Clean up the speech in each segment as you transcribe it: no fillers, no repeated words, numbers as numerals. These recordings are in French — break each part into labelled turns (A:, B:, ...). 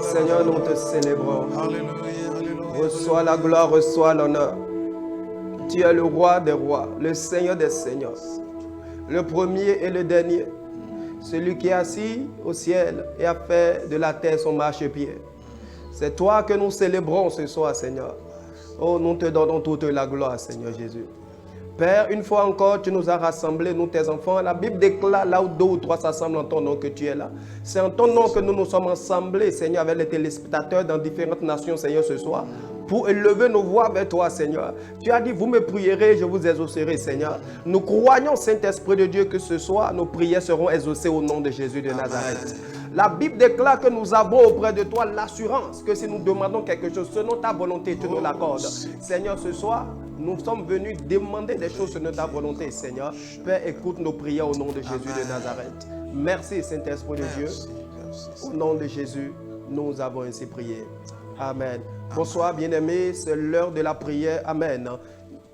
A: Seigneur, nous te célébrons. Reçois la gloire, reçois l'honneur. Tu es le roi des rois, le Seigneur des seigneurs, le premier et le dernier, celui qui est assis au ciel et a fait de la terre son marchepied. C'est toi que nous célébrons ce soir, Seigneur. Oh, nous te donnons toute la gloire, Seigneur Jésus. Père, une fois encore, tu nous as rassemblés, nous tes enfants. La Bible déclare là où 2 ou 3 s'assemblent en ton nom que tu es là. C'est en ton nom que nous nous sommes assemblés, Seigneur, avec les téléspectateurs dans différentes nations, Seigneur, ce soir, pour élever nos voix vers toi, Seigneur. Tu as dit, vous me prierez, je vous exaucerai, Seigneur. Nous croyons, Saint-Esprit de Dieu, que ce soir, nos prières seront exaucées au nom de Jésus de Nazareth. La Bible déclare que nous avons auprès de toi l'assurance que si nous demandons quelque chose selon ta volonté, tu nous l'accordes. Seigneur, ce soir, nous sommes venus demander des choses selon ta volonté, Seigneur. Père, écoute nos prières au nom de Jésus de Nazareth. Merci, Saint-Esprit de Dieu. Au nom de Jésus, nous avons ainsi prié. Amen. Bonsoir, bien-aimés, c'est l'heure de la prière. Amen.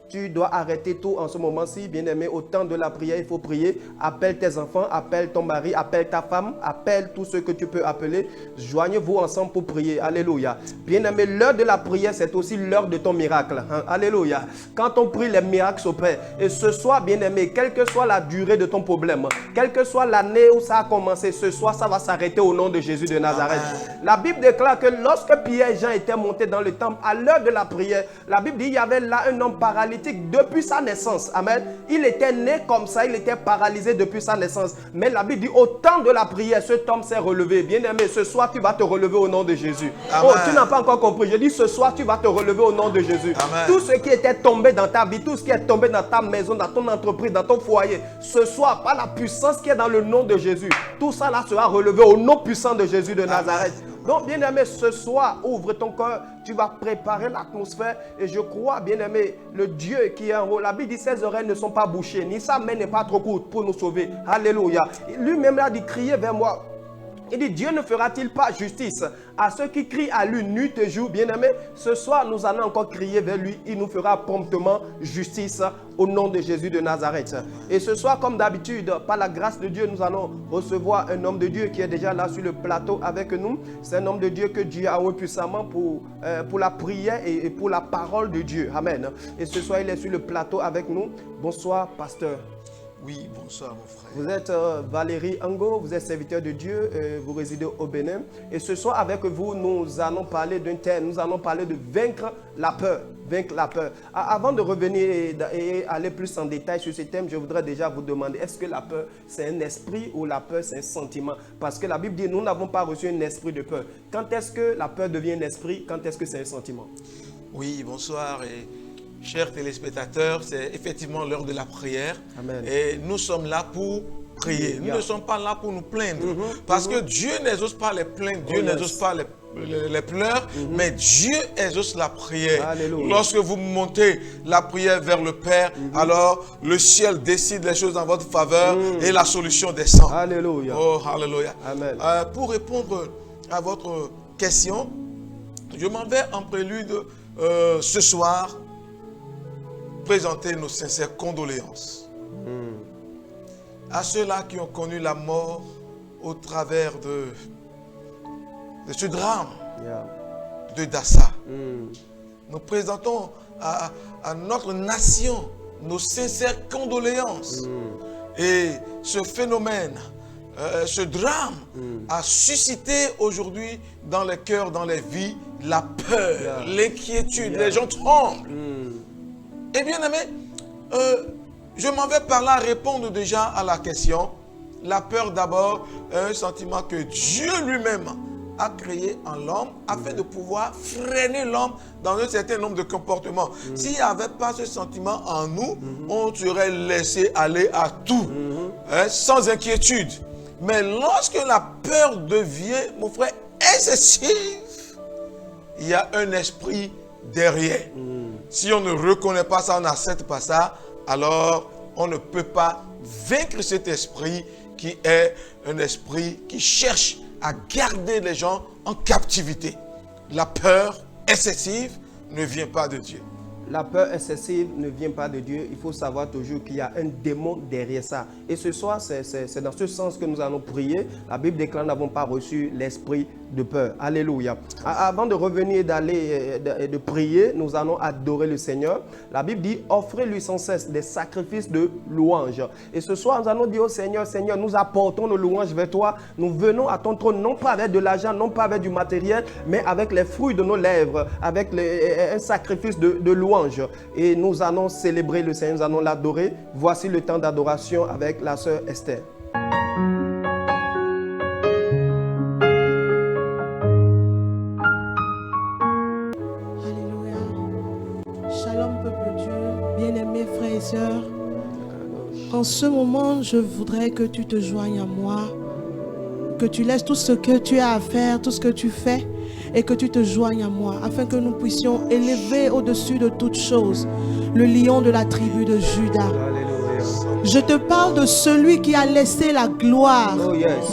A: Tu dois arrêter tout en ce moment-ci, bien-aimé. Au temps de la prière, il faut prier. Appelle tes enfants, appelle ton mari, appelle ta femme, appelle tous ceux que tu peux appeler. Joignez-vous ensemble pour prier. Alléluia. Bien-aimé, l'heure de la prière, c'est aussi l'heure de ton miracle. Alléluia. Quand on prie, les miracles s'opèrent. Et ce soir, bien-aimé, quelle que soit la durée de ton problème, quelle que soit l'année où ça a commencé, ce soir, ça va s'arrêter au nom de Jésus de Nazareth. La Bible déclare que lorsque Pierre et Jean étaient montés dans le temple, à l'heure de la prière, la Bible dit qu'il y avait là un homme paralytique depuis sa naissance. Amen. Il était né comme ça, il était paralysé depuis sa naissance. Mais la Bible dit au temps de la prière, cet homme s'est relevé. Bien-aimé, ce soir tu vas te relever au nom de Jésus. Amen. Oh, tu n'as pas encore compris. Je dis ce soir tu vas te relever au nom de Jésus. Amen. Tout ce qui était tombé dans ta vie, tout ce qui est tombé dans ta maison, dans ton entreprise, dans ton foyer, ce soir, par la puissance qui est dans le nom de Jésus, tout ça là sera relevé au nom puissant de Jésus de Nazareth. Amen. Donc, bien-aimé, ce soir, ouvre ton cœur, tu vas préparer l'atmosphère. Et je crois, bien-aimé, le Dieu qui est en haut, la Bible dit ses oreilles ne sont pas bouchées, ni sa main n'est pas trop courte pour nous sauver. Alléluia. Lui-même a dit, criez vers moi. Il dit, Dieu ne fera-t-il pas justice à ceux qui crient à lui nuit et jour? Bien-aimé, ce soir, nous allons encore crier vers lui. Il nous fera promptement justice au nom de Jésus de Nazareth. Et ce soir, comme d'habitude, par la grâce de Dieu, nous allons recevoir un homme de Dieu qui est déjà là sur le plateau avec nous. C'est un homme de Dieu que Dieu a oint puissamment pour la prière et pour la parole de Dieu. Amen. Et ce soir, il est sur le plateau avec nous. Bonsoir, pasteur.
B: Oui, bonsoir mon frère.
A: Vous êtes Valérie Ango, vous êtes serviteur de Dieu, vous résidez au Bénin. Et ce soir avec vous, nous allons parler d'un thème, nous allons parler de vaincre la peur. Vaincre la peur. Avant de revenir et aller plus en détail sur ce thème, je voudrais déjà vous demander, est-ce que la peur c'est un esprit ou la peur c'est un sentiment? Parce que la Bible dit, nous n'avons pas reçu un esprit de peur. Quand est-ce que la peur devient un esprit? Quand est-ce que c'est un sentiment?
B: Oui, bonsoir et chers téléspectateurs, c'est effectivement l'heure de la prière. Amen. Et nous sommes là pour prier. Nous ne sommes pas là pour nous plaindre. Parce que Dieu n'exauce pas les plaintes, Dieu n'exauce pas les pleurs, mais Dieu exauce la prière. Alléluia. Lorsque vous montez la prière vers le Père, alors le ciel décide les choses en votre faveur et la solution descend.
A: Alléluia.
B: Oh, alléluia.
A: Amen.
B: Pour répondre à votre question, je m'en vais en prélude ce soir présenter nos sincères condoléances à ceux-là qui ont connu la mort au travers de ce drame de Dassa. Nous présentons à notre nation nos sincères condoléances. Et ce phénomène ce drame a suscité aujourd'hui dans les cœurs, dans les vies, la peur, l'inquiétude. Les gens tremblent. Et bien aimé, je m'en vais par là répondre déjà à la question. La peur d'abord est un sentiment que Dieu lui-même a créé en l'homme afin de pouvoir freiner l'homme dans un certain nombre de comportements. S'il n'y avait pas ce sentiment en nous, on serait laissé aller à tout, sans inquiétude. Mais lorsque la peur devient, mon frère, excessive, il y a un esprit derrière. Si on ne reconnaît pas ça, on n'accepte pas ça, alors on ne peut pas vaincre cet esprit qui est un esprit qui cherche à garder les gens en captivité. La peur excessive ne vient pas de Dieu.
A: La peur excessive ne vient pas de Dieu. Il faut savoir toujours qu'il y a un démon derrière ça. Et ce soir, c'est dans ce sens que nous allons prier. La Bible déclare: nous n'avons pas reçu l'esprit de peur. Alléluia. Avant de revenir et de prier, nous allons adorer le Seigneur. La Bible dit: offrez-lui sans cesse des sacrifices de louange. Et ce soir, nous allons dire au Seigneur: Seigneur, nous apportons nos louanges vers toi. Nous venons à ton trône, non pas avec de l'argent, non pas avec du matériel, mais avec les fruits de nos lèvres, avec un sacrifice de louange. Et nous allons célébrer le Seigneur, nous allons l'adorer. Voici le temps d'adoration avec la sœur Esther.
C: Bien-aimés frères et sœurs, en ce moment, je voudrais que tu te joignes à moi, que tu laisses tout ce que tu as à faire, tout ce que tu fais, et que tu te joignes à moi, afin que nous puissions élever au-dessus de toutes choses le lion de la tribu de Juda. Je te parle de celui qui a laissé la gloire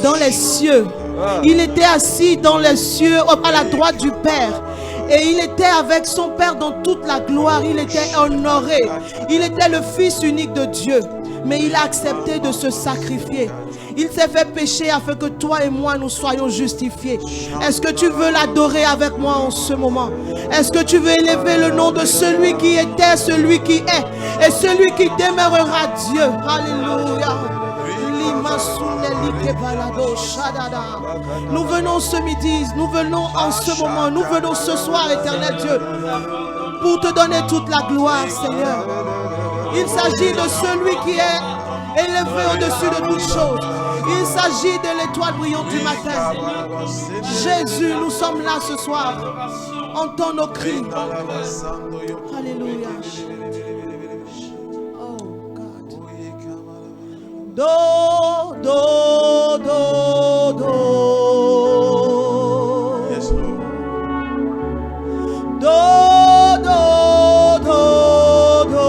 C: dans les cieux. Il était assis dans les cieux à la droite du Père. Et il était avec son Père dans toute la gloire. Il était honoré. Il était le Fils unique de Dieu. Mais il a accepté de se sacrifier. Il s'est fait pécher afin que toi et moi nous soyons justifiés. Est-ce que tu veux l'adorer avec moi en ce moment? Est-ce que tu veux élever le nom de celui qui était, celui qui est et celui qui demeurera Dieu? Alléluia. Nous venons ce midi, nous venons en ce moment, nous venons ce soir, éternel Dieu, pour te donner toute la gloire, Seigneur. Il s'agit de celui qui est élevé au-dessus de toutes choses. Il s'agit de l'étoile brillante du matin. Jésus, nous sommes là ce soir. Entends nos cris. Alléluia. Do, do, do, do.
B: Yes, Lord.
C: Do, do, do, do.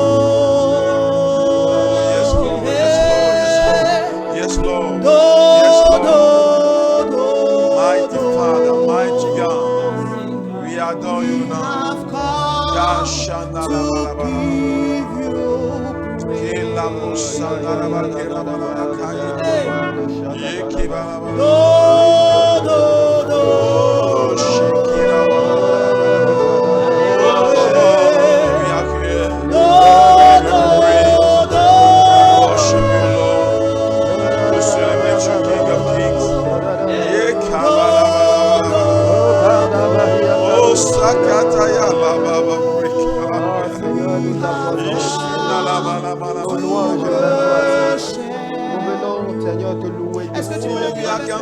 B: Yes, Lord. Yes, Lord. Yes, Lord.
C: Do,
B: Yes, Lord.
C: do, do.
B: Mighty Father, mighty God, we adore you now.
C: I've come to give you
A: Seigneur, te louer.
C: Est-ce que tu veux le
B: dire?
C: dire?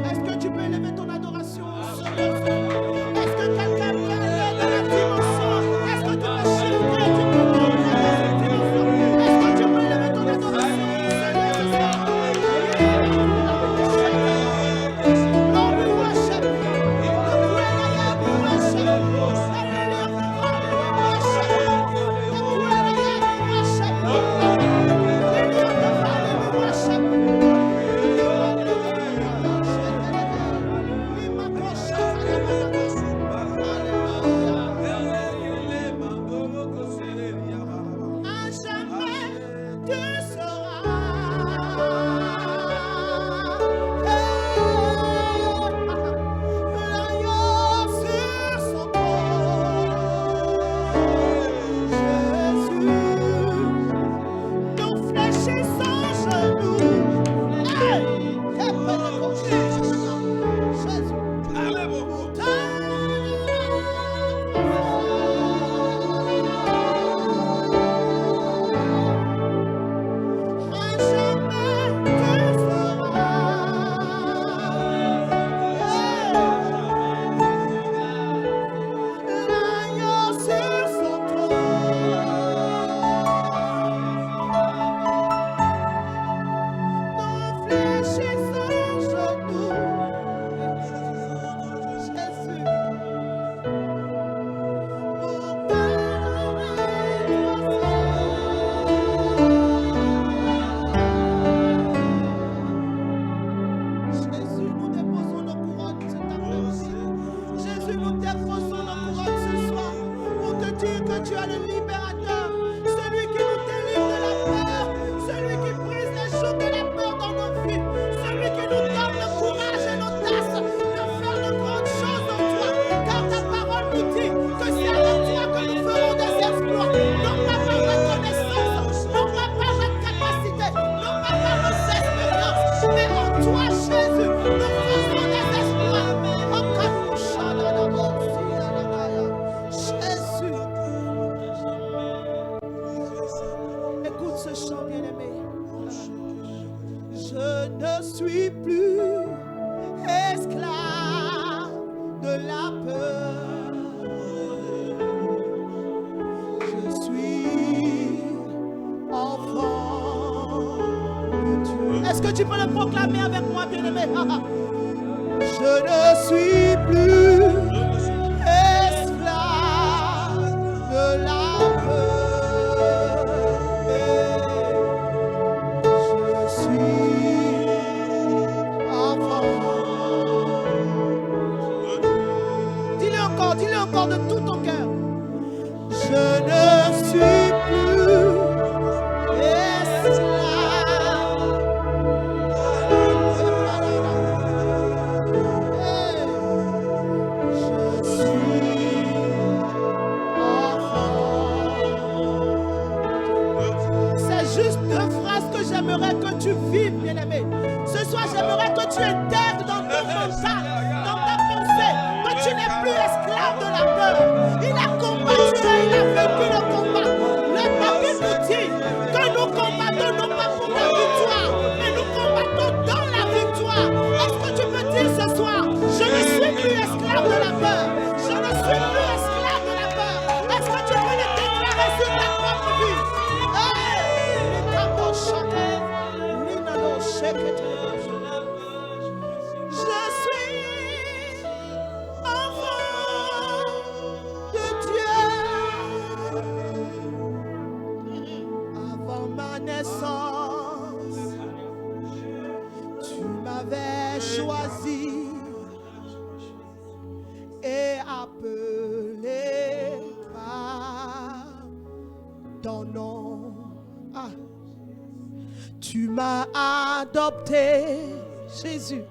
C: Est-ce que tu peux élever ton adoration? Est-ce que quelqu'un peut aller dans la dimension? Est-ce que tu peux chiffrer? Tu peux monter dans cette dimension? Est-ce que tu peux élever ton adoration? Lord, we worship you. The great I am, we worship you. Hallelujah. The great I am, we worship you. Lily of the valley, we worship you. À jamais tu l'agneau sur son trône. Jésus, nos flèches et son genou. Est-ce que tu peux le proclamer avec moi, bien-aimé? Je ne suis plus esclave de la peur. Je suis enfant. Dis-le encore de tout ton cœur. Je ne suis plus j'aimerais que tu vives, bien-aimé. Ce soir, j'aimerais que tu intègres dans ton mental, dans ta pensée, que tu n'es plus esclave de la peur. Il a combattu et il a vaincu le combat. Le Bible nous dit que nous combattons non pas pour la victoire, mais nous combattons dans la victoire. Est-ce que tu peux dire ce soir, je ne suis plus esclave de la peur. Je ne suis plus esclave de la peur. Est-ce que tu peux le déclarer sur ta propre vie? Je suis enfant de Dieu. Avant ma naissance, tu m'avais choisi et appelé par ton nom. Tu m'as adopté, Jésus.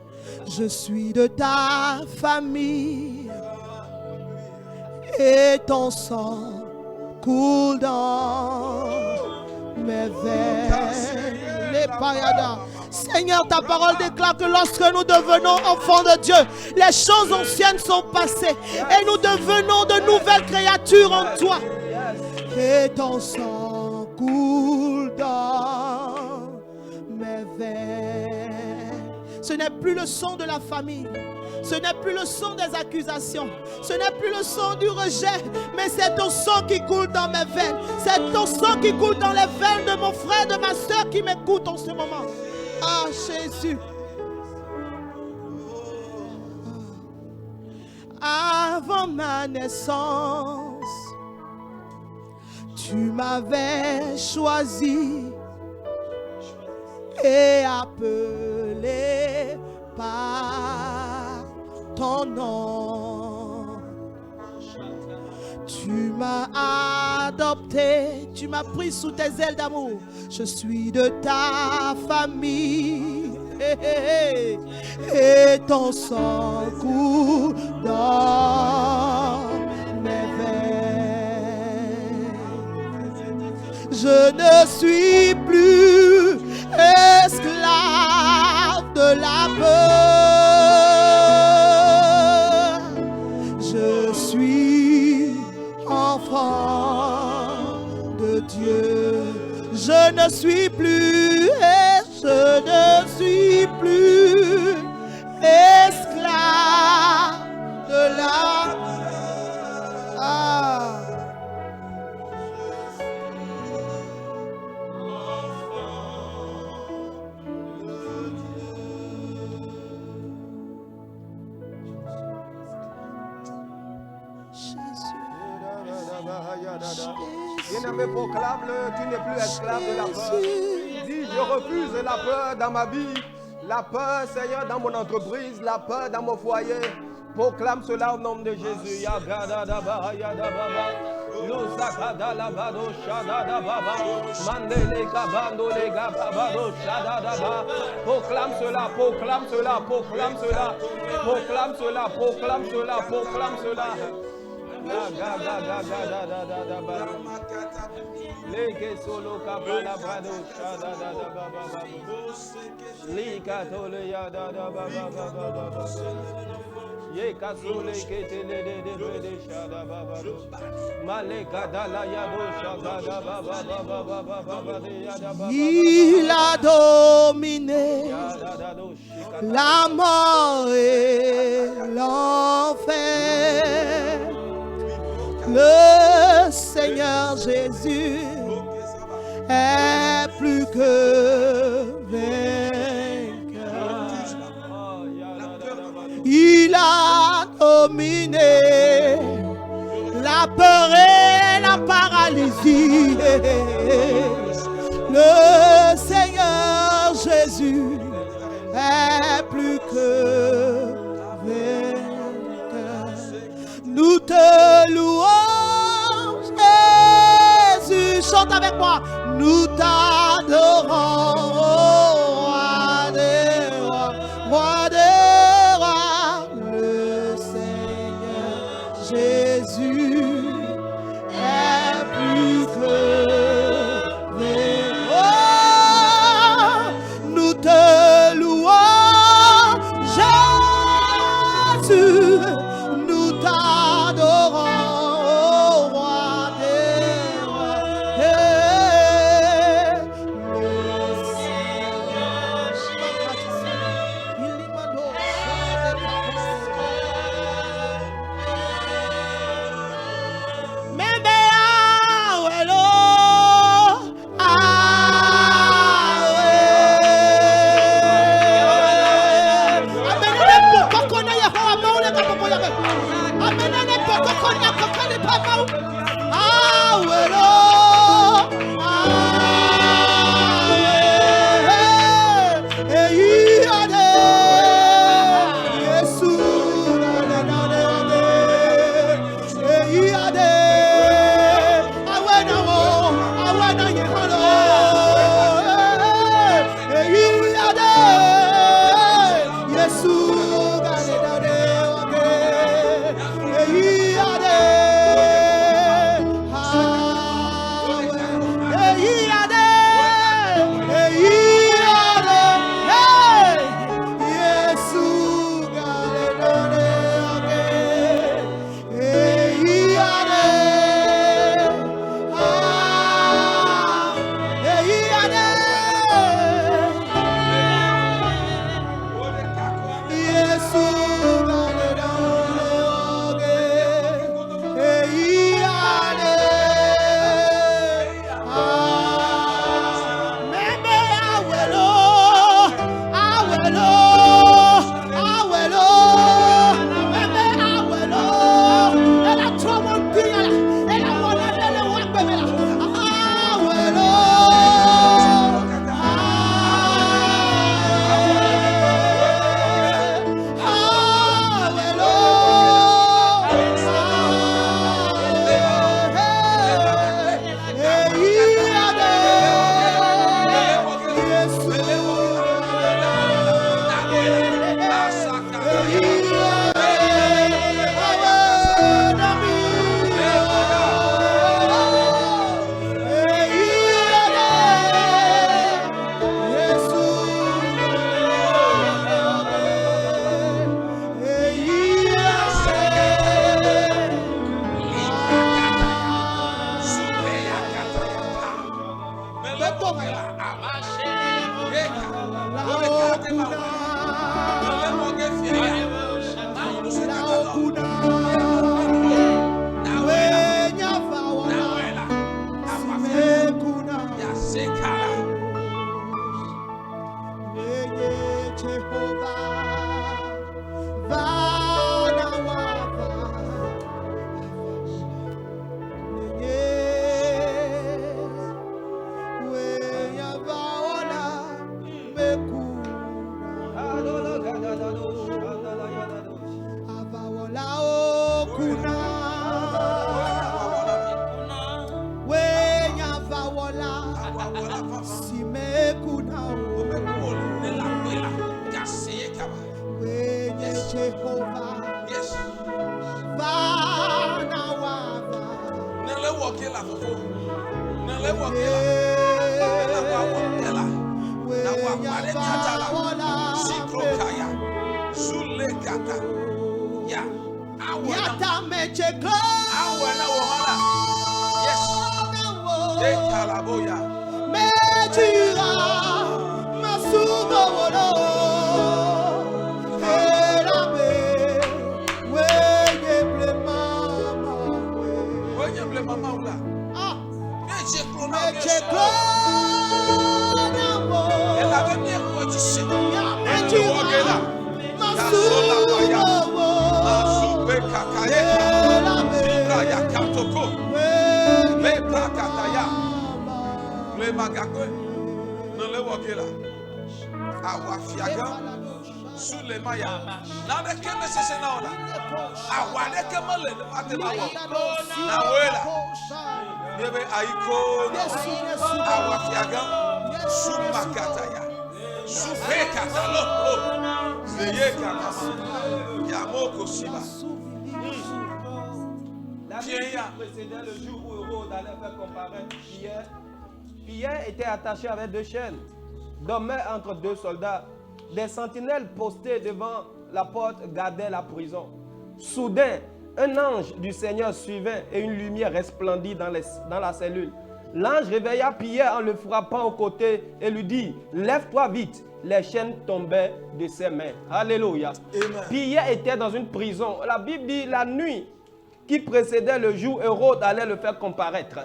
C: Je suis de ta famille et ton sang coule dans mes veines. Les payadas. Seigneur, ta parole déclare que lorsque nous devenons enfants de Dieu, les choses anciennes sont passées et nous devenons de nouvelles créatures en toi. Et ton sang coule dans mes veines. Ce n'est plus le son de la famille. Ce n'est plus le son des accusations. Ce n'est plus le son du rejet. Mais c'est ton sang qui coule dans mes veines. C'est ton sang qui coule dans les veines de mon frère, de ma soeur qui m'écoute en ce moment. Ah, Jésus. Avant ma naissance, tu m'avais choisi et appelé par ton nom. Tu m'as adopté, tu m'as pris sous tes ailes d'amour. Je suis de ta famille. Et ton sang coule dans mes veines. Je ne suis plus esclave de la peur. Je suis enfant de Dieu. Je ne suis plus, je ne suis plus esclave de la
A: Bien-aimé, proclame-le, tu n'es plus esclave de la peur. Dis, je refuse la peur dans ma vie, la peur, Seigneur, dans mon entreprise, la peur dans mon foyer. Proclame cela au nom de Jésus. Proclame cela, proclame cela, proclame cela, proclame cela, proclame cela, proclame cela.
C: Il a dominé la mort et l'enfer. Le Seigneur Jésus est plus que vainqueur. Il a dominé la peur et la paralysie. Le Seigneur Jésus est plus que vainqueur. Nous te louons, Jésus. Chante avec moi. Nous t'adorons, roi des rois, roi des rois. Le Seigneur Jésus est plus que vainqueur. Nous te louons, Jésus. Nous t'adorons, roi des rois. Le Seigneur Jésus.
B: Yes.
C: Va na wava.
B: Nele woke la fofo. Nele woke la. Na wa woke la. Na wa pare kata la. Sikro kaya. Zule kata. Ya.
C: Yata meche klo.
B: Awe na wohala. Yes. De kalaboya.
C: Mechira. Masugo wolo. Erabe. Weye ble mama.
B: Weye ble mama ula.
C: Ah.
B: Meche klo. Elle avait bien quoi tu sais. Elle est wogela. Kasola baya. Azupe kakaye. Zibra ya katoko. Le prakataya. Le magakwe. Ne le wogela. Awa fiaga. Sous les maya. Nade keme sese na ola. Awa de keme le mate na wo. Na wela. Yebe aiko. Awa fiaga. Sous makataya. Sous pekatalo. Zeye kanama. Yamoko siba.
A: La Bible précédait le jour où Hérode allait faire comparaître Pierre. Pierre était attaché avec 2 chaînes, dormait entre 2 soldats. Des sentinelles postées devant la porte gardaient la prison. Soudain, un ange du Seigneur suivait et une lumière resplendit dans la cellule. L'ange réveilla Pierre en le frappant au côté et lui dit, lève-toi vite. Les chaînes tombaient de ses mains. Alléluia.
B: Amen.
A: Pierre était dans une prison. La Bible dit la nuit qui précédait le jour, Hérode allait le faire comparaître.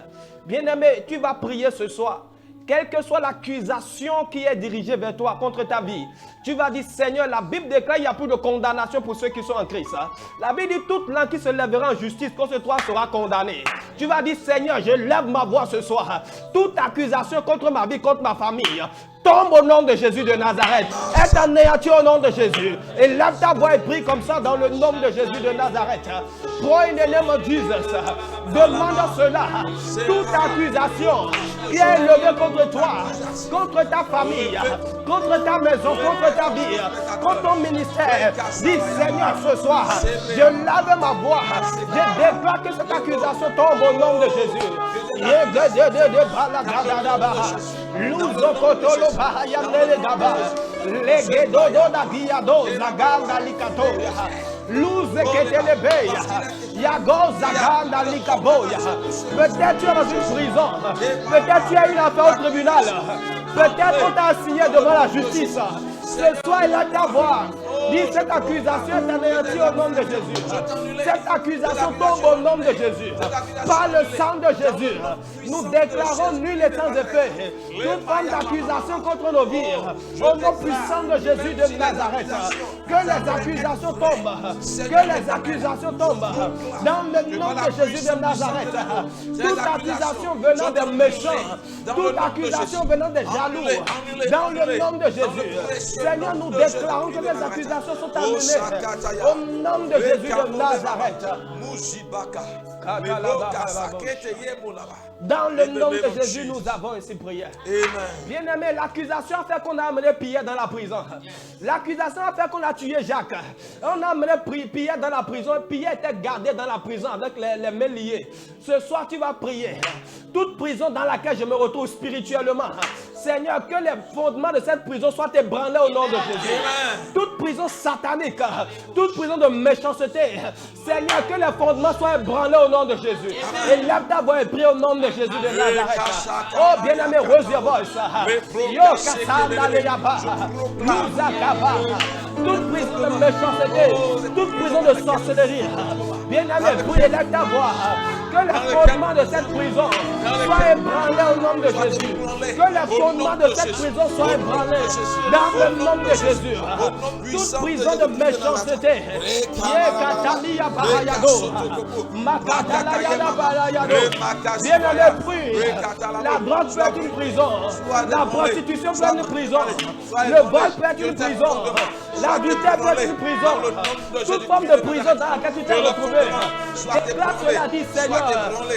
A: Bien-aimé, tu vas prier ce soir. Quelle que soit l'accusation qui est dirigée vers toi contre ta vie, tu vas dire, Seigneur, la Bible déclare qu'il n'y a plus de condamnation pour ceux qui sont en Christ. La Bible dit, toute langue qui se lèvera en justice contre toi sera condamnée. Tu vas dire, Seigneur, je lève ma voix ce soir. Toute accusation contre ma vie, contre ma famille, tombe au nom de Jésus de Nazareth. Est anéanti au nom de Jésus. Et lève ta voix et prie comme ça dans le nom de Jésus de Nazareth. Pray in the name of Jesus. Demande cela. Toute accusation qui est élevée contre toi, contre ta famille, contre ta maison, contre ta vie, contre ton ministère. Dis, Seigneur, ce soir, je lève ma voix. Je déclare que cette accusation tombe au nom de Jésus. Peut-être tu es dans une prison. Peut-être tu as une affaire au tribunal. Peut-être on t'a assigné devant la justice. Ce soir, il a ta voix. Dis, cette accusation est anéantie au nom de Jésus. Cette accusation tombe au nom de Jésus. Par le sang de Jésus, nous déclarons nul et sans effet toute forme d'accusation contre nos vies. Au nom puissant de Jésus de Nazareth, que les accusations tombent. Que les accusations tombent. Dans le nom de Jésus de Nazareth, toute accusation venant des méchants, toute accusation venant des jaloux, dans le nom de Jésus. Seigneur, nous déclarons que les accusations sont amenées au nom de Jésus de Nazareth. Dans le nom de Jésus, nous avons ainsi prié. Bien-aimé, l'accusation a fait qu'on a amené Pierre dans la prison. L'accusation a fait qu'on a tué Jacques. On a amené Pierre dans la prison. Pierre était gardé dans la prison avec les mains liées. Ce soir, tu vas prier. Toute prison dans laquelle je me retrouve spirituellement, Seigneur, que les fondements de cette prison soient ébranlés au nom de Jésus. Toute prison satanique, toute prison de méchanceté, Seigneur, que les fondements soient ébranlés au nom de Jésus. Et lève ta voix et prie au nom de Jésus de Nazareth. Oh, bien-aimé, raise your voice. Yo, Kassanda Leyaba, Mouzakaba. Toute prison de méchanceté, toute prison de sorcellerie, bien-aimé, prie et lève ta voix. Que les fondements de cette prison soient ébranlés au nom de Jésus. Que les fondements de cette prison soient ébranlés dans le nom de Jésus. Toute prison de méchanceté, bien-aimé, prie. La drogue peut être une prison. La prostitution peut être une prison. Le vol peut être une prison. L'adultère peut être une prison. Toute forme de prison dans laquelle tu t'es retrouvé. Et là, cela dit, Seigneur,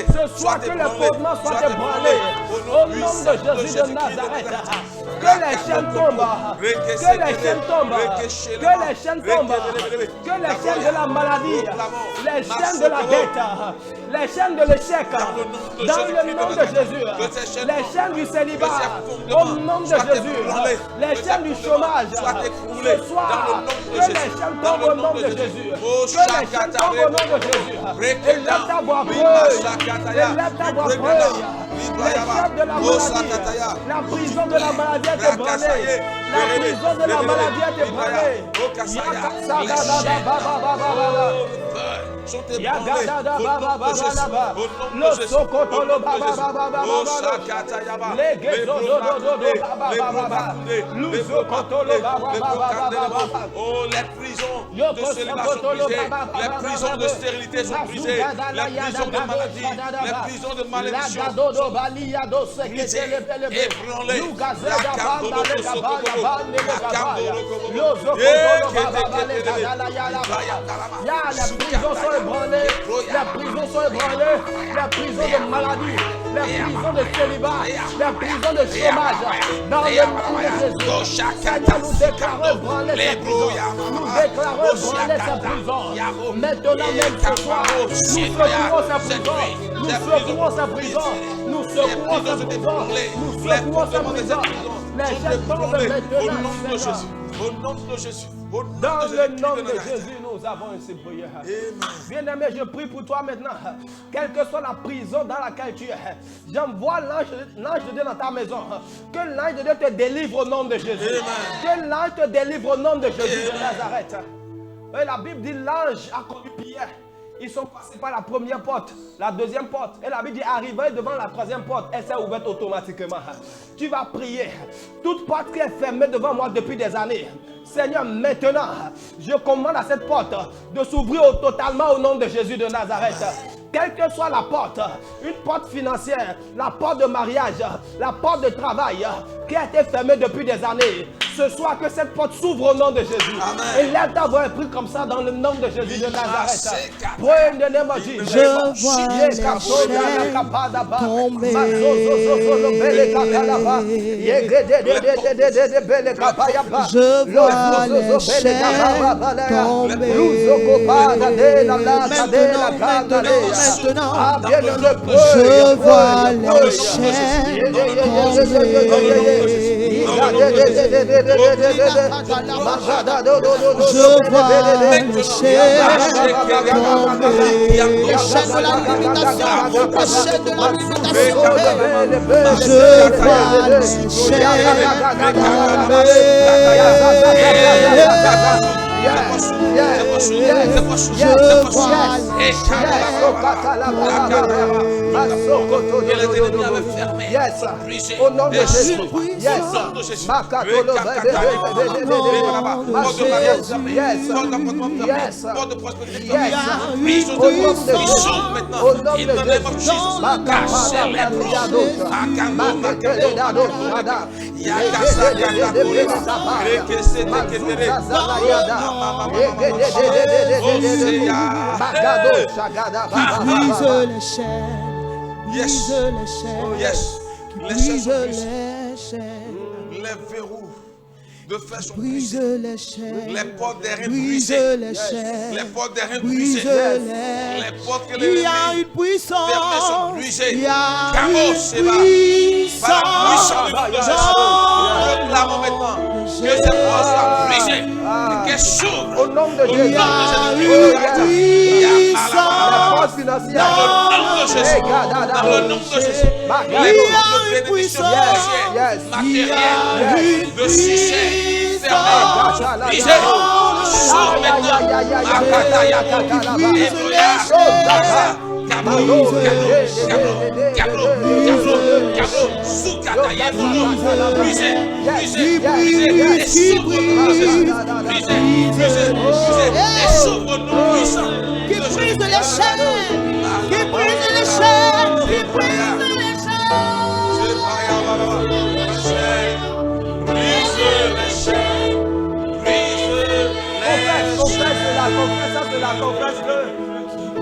A: ce soir que les fondements soient ébranlés. Au nom de Jésus de Nazareth. Que les chaînes tombent. Que les chaînes tombent. Que les chaînes tombent. Que les chaînes de la maladie. Les chaînes de la dette. Les chaînes de l'échec. Dans le nom de Jésus. Les chaînes du célibat. Au nom de Jésus. Les chaînes du chômage. Ce soir. Que les chaînes tombent au nom de Jésus. Que les chaînes tombent au nom de Jésus. Et laisse ta voix brûler. Et laisse ta voix brûler. Les chaînes de la maladie. La prison de la maladie est ébranlée. La prison de la maladie est ébranlée.
B: Sont ébranlés au nom de Jésus. Oh, les prisons de célibat sont brisées, les prisons de stérilité sont brisées, les prisons de maladie, les prisons de malédiction sont brisées, ébranlées.
A: Les prisons sont ébranlées, les prisons sont ébranlées, les prisons de maladie, les prisons de célibat, les prisons de chômage. Dans le nom de Jésus, Seigneur, nous déclarons ébranler ces prisons. Nous déclarons ébranler ces prisons. Maintenant même ce soir, nous secouons ces prisons. Nous secouons ces prisons. Nous secouons ces prisons. Nous secouons ces prisons. Les chaînes tombent maintenant, Seigneur.
B: Au nom de Jésus.
A: Dans le nom de Jésus, nous avons ainsi prié. Bien-aimé, je prie pour toi maintenant. Quelle que soit la prison dans laquelle tu es, j'envoie l'ange de Dieu dans ta maison. Que l'ange de Dieu te délivre au nom de Jésus. Que l'ange te délivre au nom de Jésus de Nazareth. Et la Bible dit l'ange a conduit Pierre. Ils sont passés par la première porte, la deuxième porte. Et la Bible dit, arrivé devant la troisième porte, elle s'est ouverte automatiquement. Tu vas prier. Toute porte qui est fermée devant moi depuis des années. Seigneur, maintenant, je commande à cette porte de s'ouvrir totalement au nom de Jésus de Nazareth. Quelle que soit la porte, une porte financière, la porte de mariage, la porte de travail qui a été fermée depuis des années. Ce soir, que cette porte s'ouvre au nom de Jésus. Amen. Et lève ta voix et prie comme ça dans le nom de Jésus de Nazareth. Pray in the name of Jesus.
C: Je vois les chaînes tomber. Je vois les chaînes tomber. Maintenant, je vois les chaînes tomber. Je vois les chaînes tomber. Les chaînes de la limitation, les chaînes de la limitation. Je vois les chaînes tomber.
A: Au nom de Jésus.
C: Brise les chaînes, brise les chaînes, brise les chaînes,
B: les verrous de fer sont
C: brise
B: brisés,
C: les chaînes,
B: les portes des reins
C: brise
B: brisées,
C: les chaînes,
B: les portes des reins
C: brise
B: brisées,
C: les.
B: les portes que
C: Il y
B: les
C: a une puissance,
B: fermées sont brisées.
C: il y a
B: Camo,
C: une
B: c'est là. Par la puissance du nom de Jésus, nous proclamons maintenant que cette porte soit brisée et qu'elle s'ouvre.
A: Au nom de Jésus.
C: il y a une puissance
A: La porte financière.
B: Dans le nom de Jésus.
C: il y a une puissance, il y a une
B: de succès fermé, brisé, s'ouvre maintenant.
C: Qui brise les chaînes, qui brise les chaînes, qui brise les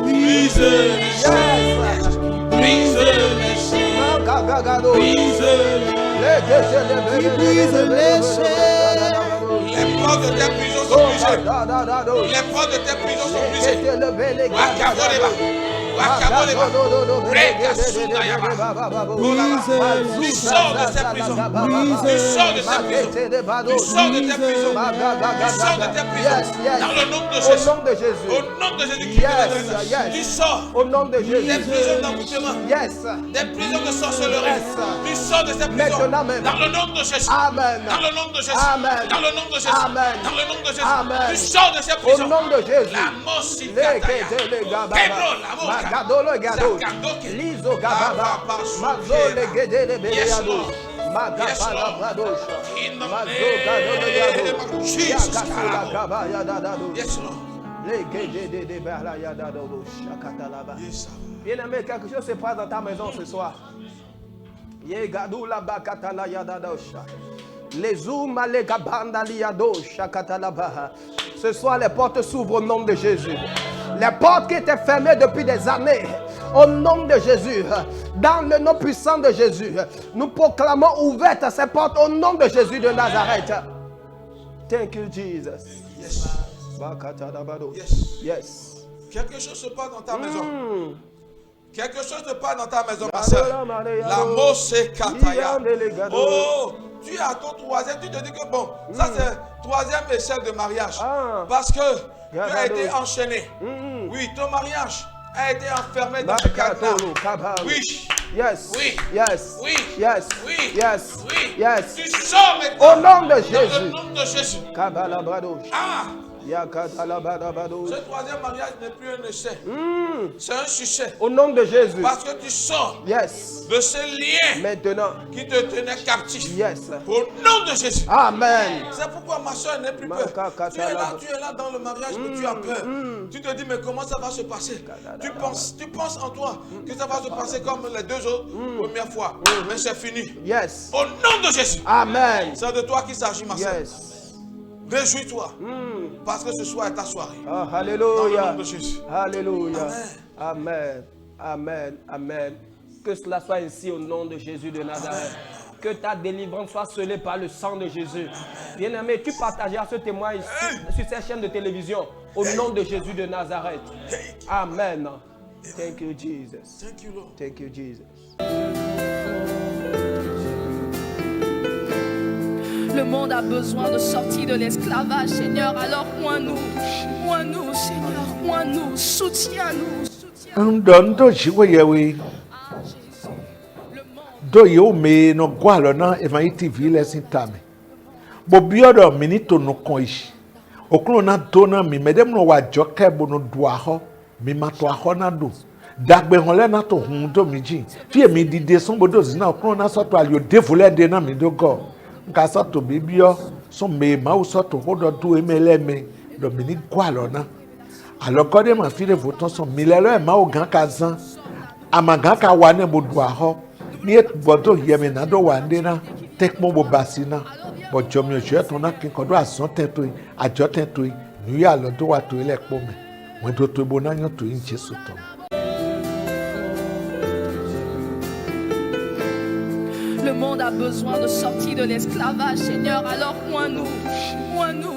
B: Brise les chaînes, brise les chaînes, brise les
C: qui brise les chaînes.
B: Les portes de tes prisons sont brisées. Les portes de tes prisons sont brisées. Tu sors de ces prisons. Tu sors de ces prisons. Tu sors de tes prisons. Tu sors de tes prisons. Dans le nom de Jésus. Au nom de Jésus. Tu sors.
A: Au nom de Jésus.
B: Des prisons d'avortement. Des prisons de sorcellerie. Tu sors de ces prisons. Dans le nom de Jésus.
A: Amen.
B: Dans le nom de Jésus.
A: Amen.
B: Dans le nom de Jésus.
A: Amen.
B: Dans le nom de Jésus.
A: Amen.
B: Tu sors de ces prisons.
A: Au nom de Jésus.
B: La mosicataya.
A: Lizo Gababa, Mazole Gedele Beleado, Magapala Bradosha,
B: Jesus Christ.
A: Yes, Lord. Bien-aimé, quelque chose se passe dans ta maison ce soir. Ce soir, les portes s'ouvrent au nom de Jésus. Les portes qui étaient fermées depuis des années, au nom de Jésus, dans le nom puissant de Jésus, nous proclamons ouvertes ces portes au nom de Jésus de Nazareth. Thank you, Jesus.
B: Yes.
A: Yes. Yes.
B: Quelque chose se passe dans ta maison. Quelque chose se passe dans ta maison, ma soeur. La mosekataya. Oh, tu es à ton troisième. Tu te dis que bon, ça c'est troisième échelle de mariage. Parce que tu as été enchaîné. Oui, ton mariage a été enfermé dans ce cadenas. Oui.
A: Yes.
B: Oui.
A: Yes.
B: Oui.
A: Yes.
B: Oui.
A: Yes.
B: Oui.
A: Yes.
B: Tu sors maintenant.
A: Au nom de Jésus.
B: Dans le nom de Jésus. Ah. Ce troisième mariage n'est plus un essai. C'est un succès.
A: Au nom de Jésus.
B: Parce que tu sors de ce lien
A: maintenant
B: qui te tenait captif.
A: Yes.
B: Au nom de Jésus.
A: Amen.
B: C'est pourquoi ma soeur n'est plus peur. Tu es là dans le mariage, mais tu as peur. Tu te dis, mais comment ça va se passer? Tu penses en toi que ça va se passer comme les deux autres premières fois. Mais c'est fini.
A: Yes.
B: Au nom de Jésus.
A: Amen.
B: C'est de toi qu'il s'agit, ma soeur.
A: Yes.
B: Réjouis-toi. Parce que ce soir est ta soirée.
A: Alléluia.
B: Dans le nom de Jésus.
A: Alléluia.
B: Amen.
A: Amen. Amen. Amen. Que cela soit ainsi au nom de Jésus de Nazareth. Que ta délivrance soit scellée par le sang de Jésus. Bien-aimé, tu partageras ce témoignage sur cette chaîne de télévision au nom de Jésus de Nazareth. Amen. Thank you, Jesus.
B: Thank you, Lord.
A: Thank you, Jesus.
D: Le monde a besoin de sortir de l'esclavage, Seigneur. Alors, oins-nous, Seigneur, oins-nous, soutiens-nous.
E: Do yo me no gwalo na Evangeli TV lesson time. Bo biodo minito no konshi. Okunu na do na mi medem no wa joke bo no do aho, mi ma to aho na do. Dagbe hon le na to hun do mi jin. Fi emi dide son bodo zina okunu na so to alio devule de na mi do go. Nka so to bibio so me ma o so to hodo do emele me do mi ni gwalo na. Alors quand de ma fille voton son milelo e ma o gan kazan. Amagan ka wa ne bo do aho. Ni et bodo yeme na do wande na tekmo bo basina bo jomi ojo to na kin kodo ason tento ajo tento nu ya lo do wa to ile po me won do to bo na yan to in Jesu to.
D: Le monde a besoin de sortir de l'esclavage, Seigneur. Alors, oins-nous,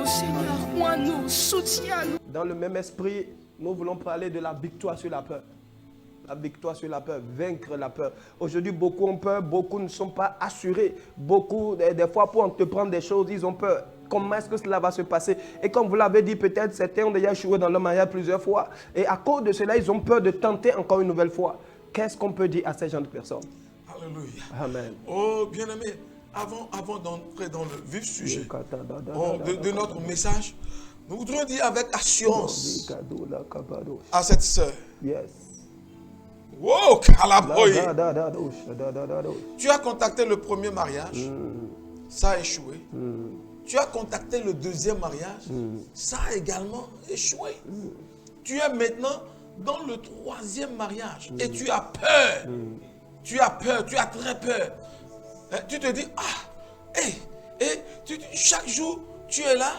D: Seigneur, oins-nous, soutiens-nous.
A: Dans le même esprit, nous voulons parler de la victoire sur la peur. La victoire sur la peur, vaincre la peur. Aujourd'hui, beaucoup ont peur, beaucoup ne sont pas assurés. Beaucoup, des fois, pour entreprendre des choses, ils ont peur. Comment est-ce que cela va se passer? Et comme vous l'avez dit, peut-être certains ont déjà échoué dans leur mariage plusieurs fois. Et à cause de cela, ils ont peur de tenter encore une nouvelle fois. Qu'est-ce qu'on peut dire à ces gens de personnes?
B: Alléluia.
A: Amen.
B: Oh, bien-aimé, avant d'entrer dans le vif sujet de notre message, nous voudrions dire avec assurance à cette sœur.
A: Yes.
B: Wow, calaboye. Tu as contacté le premier mariage, ça a échoué. Tu as contacté le deuxième mariage, ça a également échoué. Tu es maintenant dans le troisième mariage et tu as peur. Tu as peur, tu as très peur. Tu te dis, chaque jour, tu es là,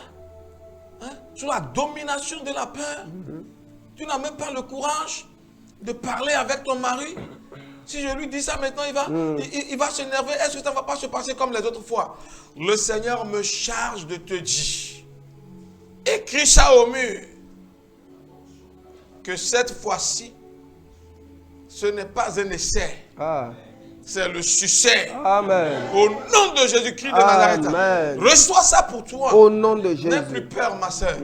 B: sous la domination de la peur. Tu n'as même pas le courage de parler avec ton mari. Si je lui dis ça maintenant, il va s'énerver. Est-ce que ça ne va pas se passer comme les autres fois? Le Seigneur me charge de te dire, écris ça au mur, que cette fois-ci, ce n'est pas un essai. C'est le succès.
A: Amen.
B: Au nom de Jésus-Christ de Nazareth.
A: Amen.
B: Reçois ça pour toi.
A: Au nom de Jésus.
B: N'aie plus peur, ma soeur.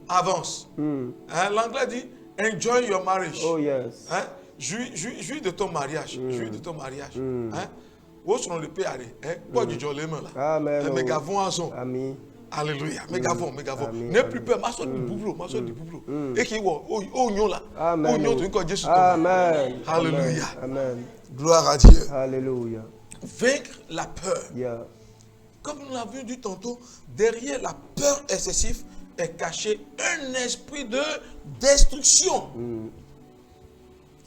B: Avance. Hein, l'anglais dit, enjoy your marriage.
A: Oh yes.
B: Hein? Jouis de ton mariage. Jouis de ton mariage. Hein? Où sont les pays? Pas du jolé, là.
A: Amen.
B: Mais gavons en son.
A: Amen.
B: Alléluia. Mais gavons. N'aie plus peur. Ma soeur du boublo. Et qui est où? Là.
A: Amen.
B: Amen. Alléluia.
A: Amen.
B: Gloire à Dieu.
A: Alléluia.
B: Vaincre la peur.
A: Yeah.
B: Comme nous l'avons dit tantôt, derrière la peur excessive est caché un esprit de destruction.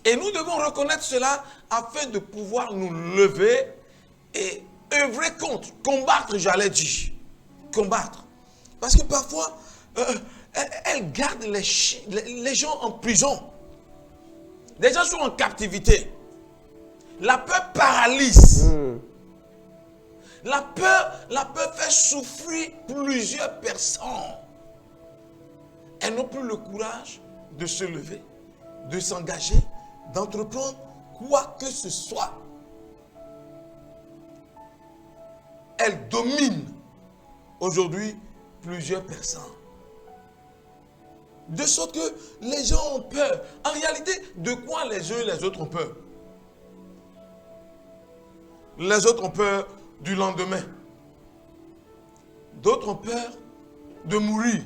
B: Et nous devons reconnaître cela afin de pouvoir nous lever et œuvrer contre, combattre, j'allais dire. Combattre. Parce que parfois, elle garde les gens en prison. Les gens sont en captivité. La peur paralyse. La peur fait souffrir plusieurs personnes. Elles n'ont plus le courage de se lever, de s'engager, d'entreprendre quoi que ce soit. Elles dominent aujourd'hui plusieurs personnes. De sorte que les gens ont peur. En réalité, de quoi les uns et les autres ont peur? Les autres ont peur du lendemain. D'autres ont peur de mourir.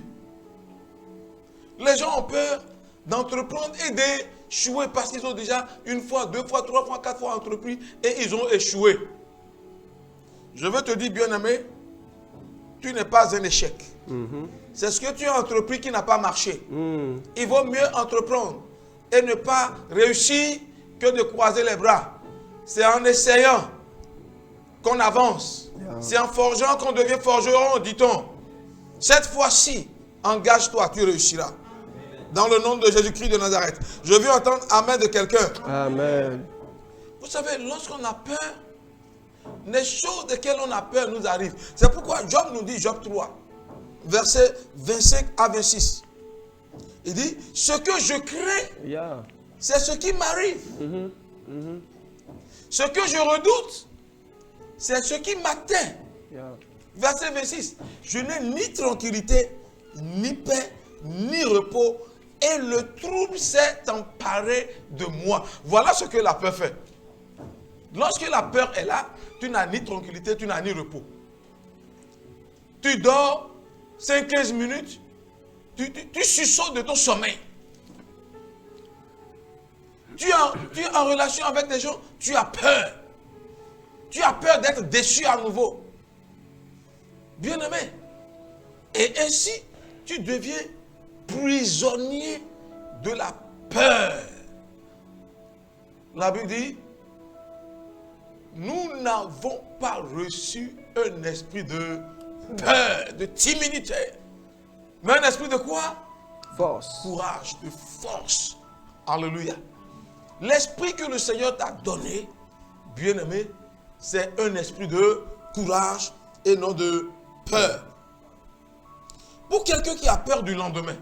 B: Les gens ont peur d'entreprendre et d'échouer parce qu'ils ont déjà une fois, deux fois, trois fois, quatre fois entrepris et ils ont échoué. Je veux te dire, bien-aimé, tu n'es pas un échec. C'est ce que tu as entrepris qui n'a pas marché. Il vaut mieux entreprendre et ne pas réussir que de croiser les bras. C'est en essayant qu'on avance. C'est en forgeant qu'on devient forgeron, dit-on. Cette fois-ci, engage-toi, tu réussiras. Dans le nom de Jésus-Christ de Nazareth. Je veux entendre Amen de quelqu'un.
A: Amen.
B: Vous savez, lorsqu'on a peur, les choses desquelles on a peur nous arrivent. C'est pourquoi Job nous dit, Job 3, versets 25 à 26. Il dit, ce que je crains, c'est ce qui m'arrive. Ce que je redoute, c'est ce qui m'atteint. Verset 26. Je n'ai ni tranquillité, ni paix, ni repos, et le trouble s'est emparé de moi. Voilà ce que la peur fait. Lorsque la peur est là, tu n'as ni tranquillité, tu n'as ni repos. Tu dors 5-15 minutes, tu sursautes de ton sommeil. Tu es en relation avec des gens, tu as peur. Tu as peur d'être déçu à nouveau. Bien-aimé. Et ainsi, tu deviens prisonnier de la peur. La Bible dit, nous n'avons pas reçu un esprit de peur, de timidité. Mais un esprit de quoi?
A: Force.
B: Courage, de force. Alléluia. L'esprit que le Seigneur t'a donné, bien-aimé, c'est un esprit de courage et non de peur. Pour quelqu'un qui a peur du lendemain,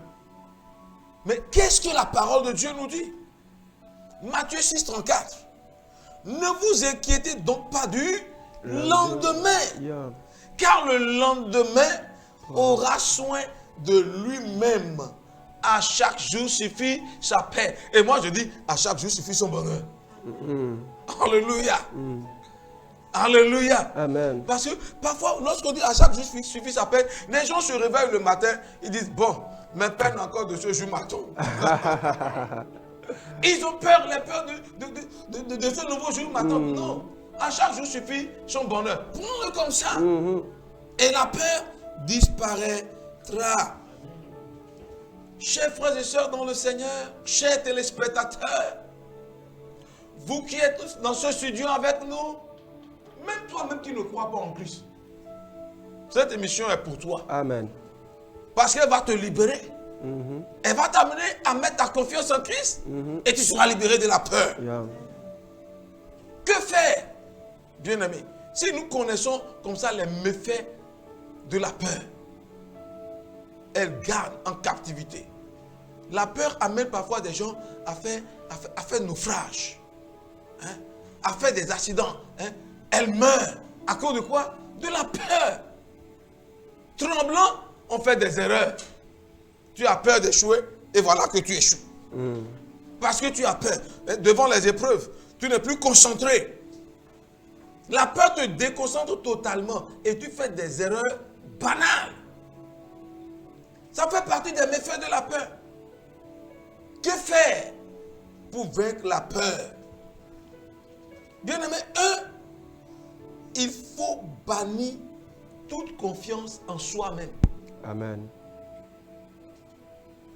B: mais qu'est-ce que la parole de Dieu nous dit? Matthieu 6, 34. Ne vous inquiétez donc pas du lendemain, car le lendemain aura soin de lui-même. À chaque jour suffit sa paix. Et moi je dis, à chaque jour suffit son bonheur. Alléluia. Alléluia.
A: Amen.
B: Parce que parfois, lorsqu'on dit à chaque jour suffit sa peine, les gens se réveillent le matin, ils disent, bon, mes peines encore de ce jour m'attendent. Ils ont peur, les peurs de ce nouveau jour m'attendent. Non, à chaque jour suffit son bonheur. Prends-le comme ça. Et la peur disparaîtra. Chers frères et sœurs dans le Seigneur, chers téléspectateurs, vous qui êtes dans ce studio avec nous, même toi-même qui ne crois pas en Christ, cette émission est pour toi.
A: Amen.
B: Parce qu'elle va te libérer. Elle va t'amener à mettre ta confiance en Christ et tu seras libéré de la peur. Que faire? Bien-aimés, si nous connaissons comme ça les méfaits de la peur, elle garde en captivité. La peur amène parfois des gens à faire naufrage, hein, à faire des accidents. Hein. Elle meurt. À cause de quoi? De la peur. Tremblant, on fait des erreurs. Tu as peur d'échouer et voilà que tu échoues. Parce que tu as peur. Devant les épreuves, tu n'es plus concentré. La peur te déconcentre totalement et tu fais des erreurs banales. Ça fait partie des méfaits de la peur. Que faire pour vaincre la peur? Bien-aimé, il faut bannir toute confiance en soi-même.
A: Amen.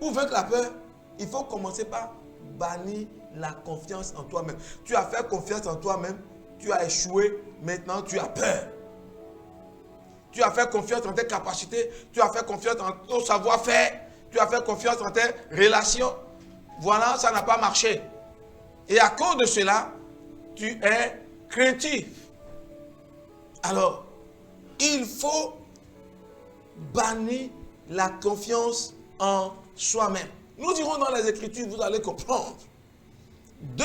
B: Pour vaincre la peur, il faut commencer par bannir la confiance en toi-même. Tu as fait confiance en toi-même, tu as échoué, maintenant tu as peur. Tu as fait confiance en tes capacités, tu as fait confiance en ton savoir-faire, tu as fait confiance en tes relations. Voilà, ça n'a pas marché. Et à cause de cela, tu es craintif. Alors, il faut bannir la confiance en soi-même. Nous dirons dans les Écritures, vous allez comprendre. 2.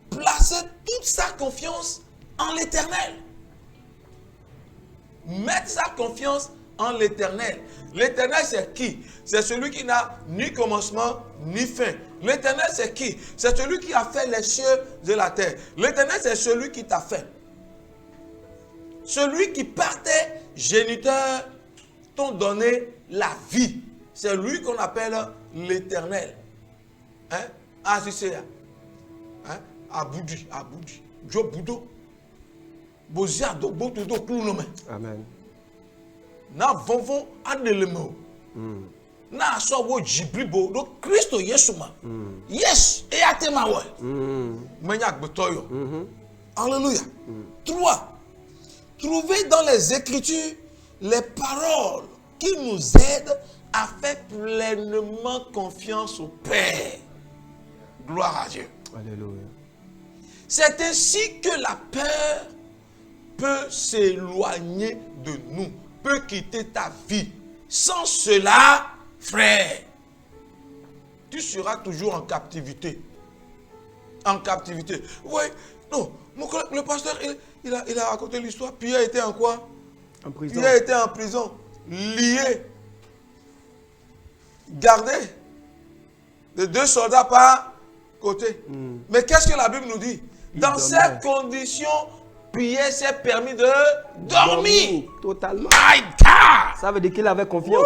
B: Placer toute sa confiance en l'Éternel. Mettre sa confiance en l'Éternel. L'Éternel, c'est qui? C'est celui qui n'a ni commencement ni fin. L'Éternel, c'est qui? C'est celui qui a fait les cieux et la terre. L'Éternel, c'est celui qui t'a fait. Celui qui par tes géniteurs t'ont donné la vie. C'est lui qu'on appelle l'Éternel. Hein? Ah, si c'est là. Hein? Aboudi. Joe Boudo. Bozia do boto do klounome.
A: Amen.
B: Na vonvon adelemo. Na aso wo jibribo do Christo Yesuma. Yes, et atema wa. Menyak betoyo. Alléluia. 3. Trouver dans les Écritures les paroles qui nous aident à faire pleinement confiance au Père. Gloire à Dieu.
A: Alléluia.
B: C'est ainsi que la peur peut s'éloigner de nous, peut quitter ta vie. Sans cela, frère, tu seras toujours en captivité. En captivité. Oui, non, le pasteur, il a raconté l'histoire. Pierre était en quoi?
A: En prison.
B: Pierre était en prison, lié, gardé de 2 soldats par côté. Mais qu'est-ce que la Bible nous dit? Dans ces conditions, Pierre s'est permis de dormir.
A: Totalement.
B: My God!
A: Ça veut dire qu'il avait confiance.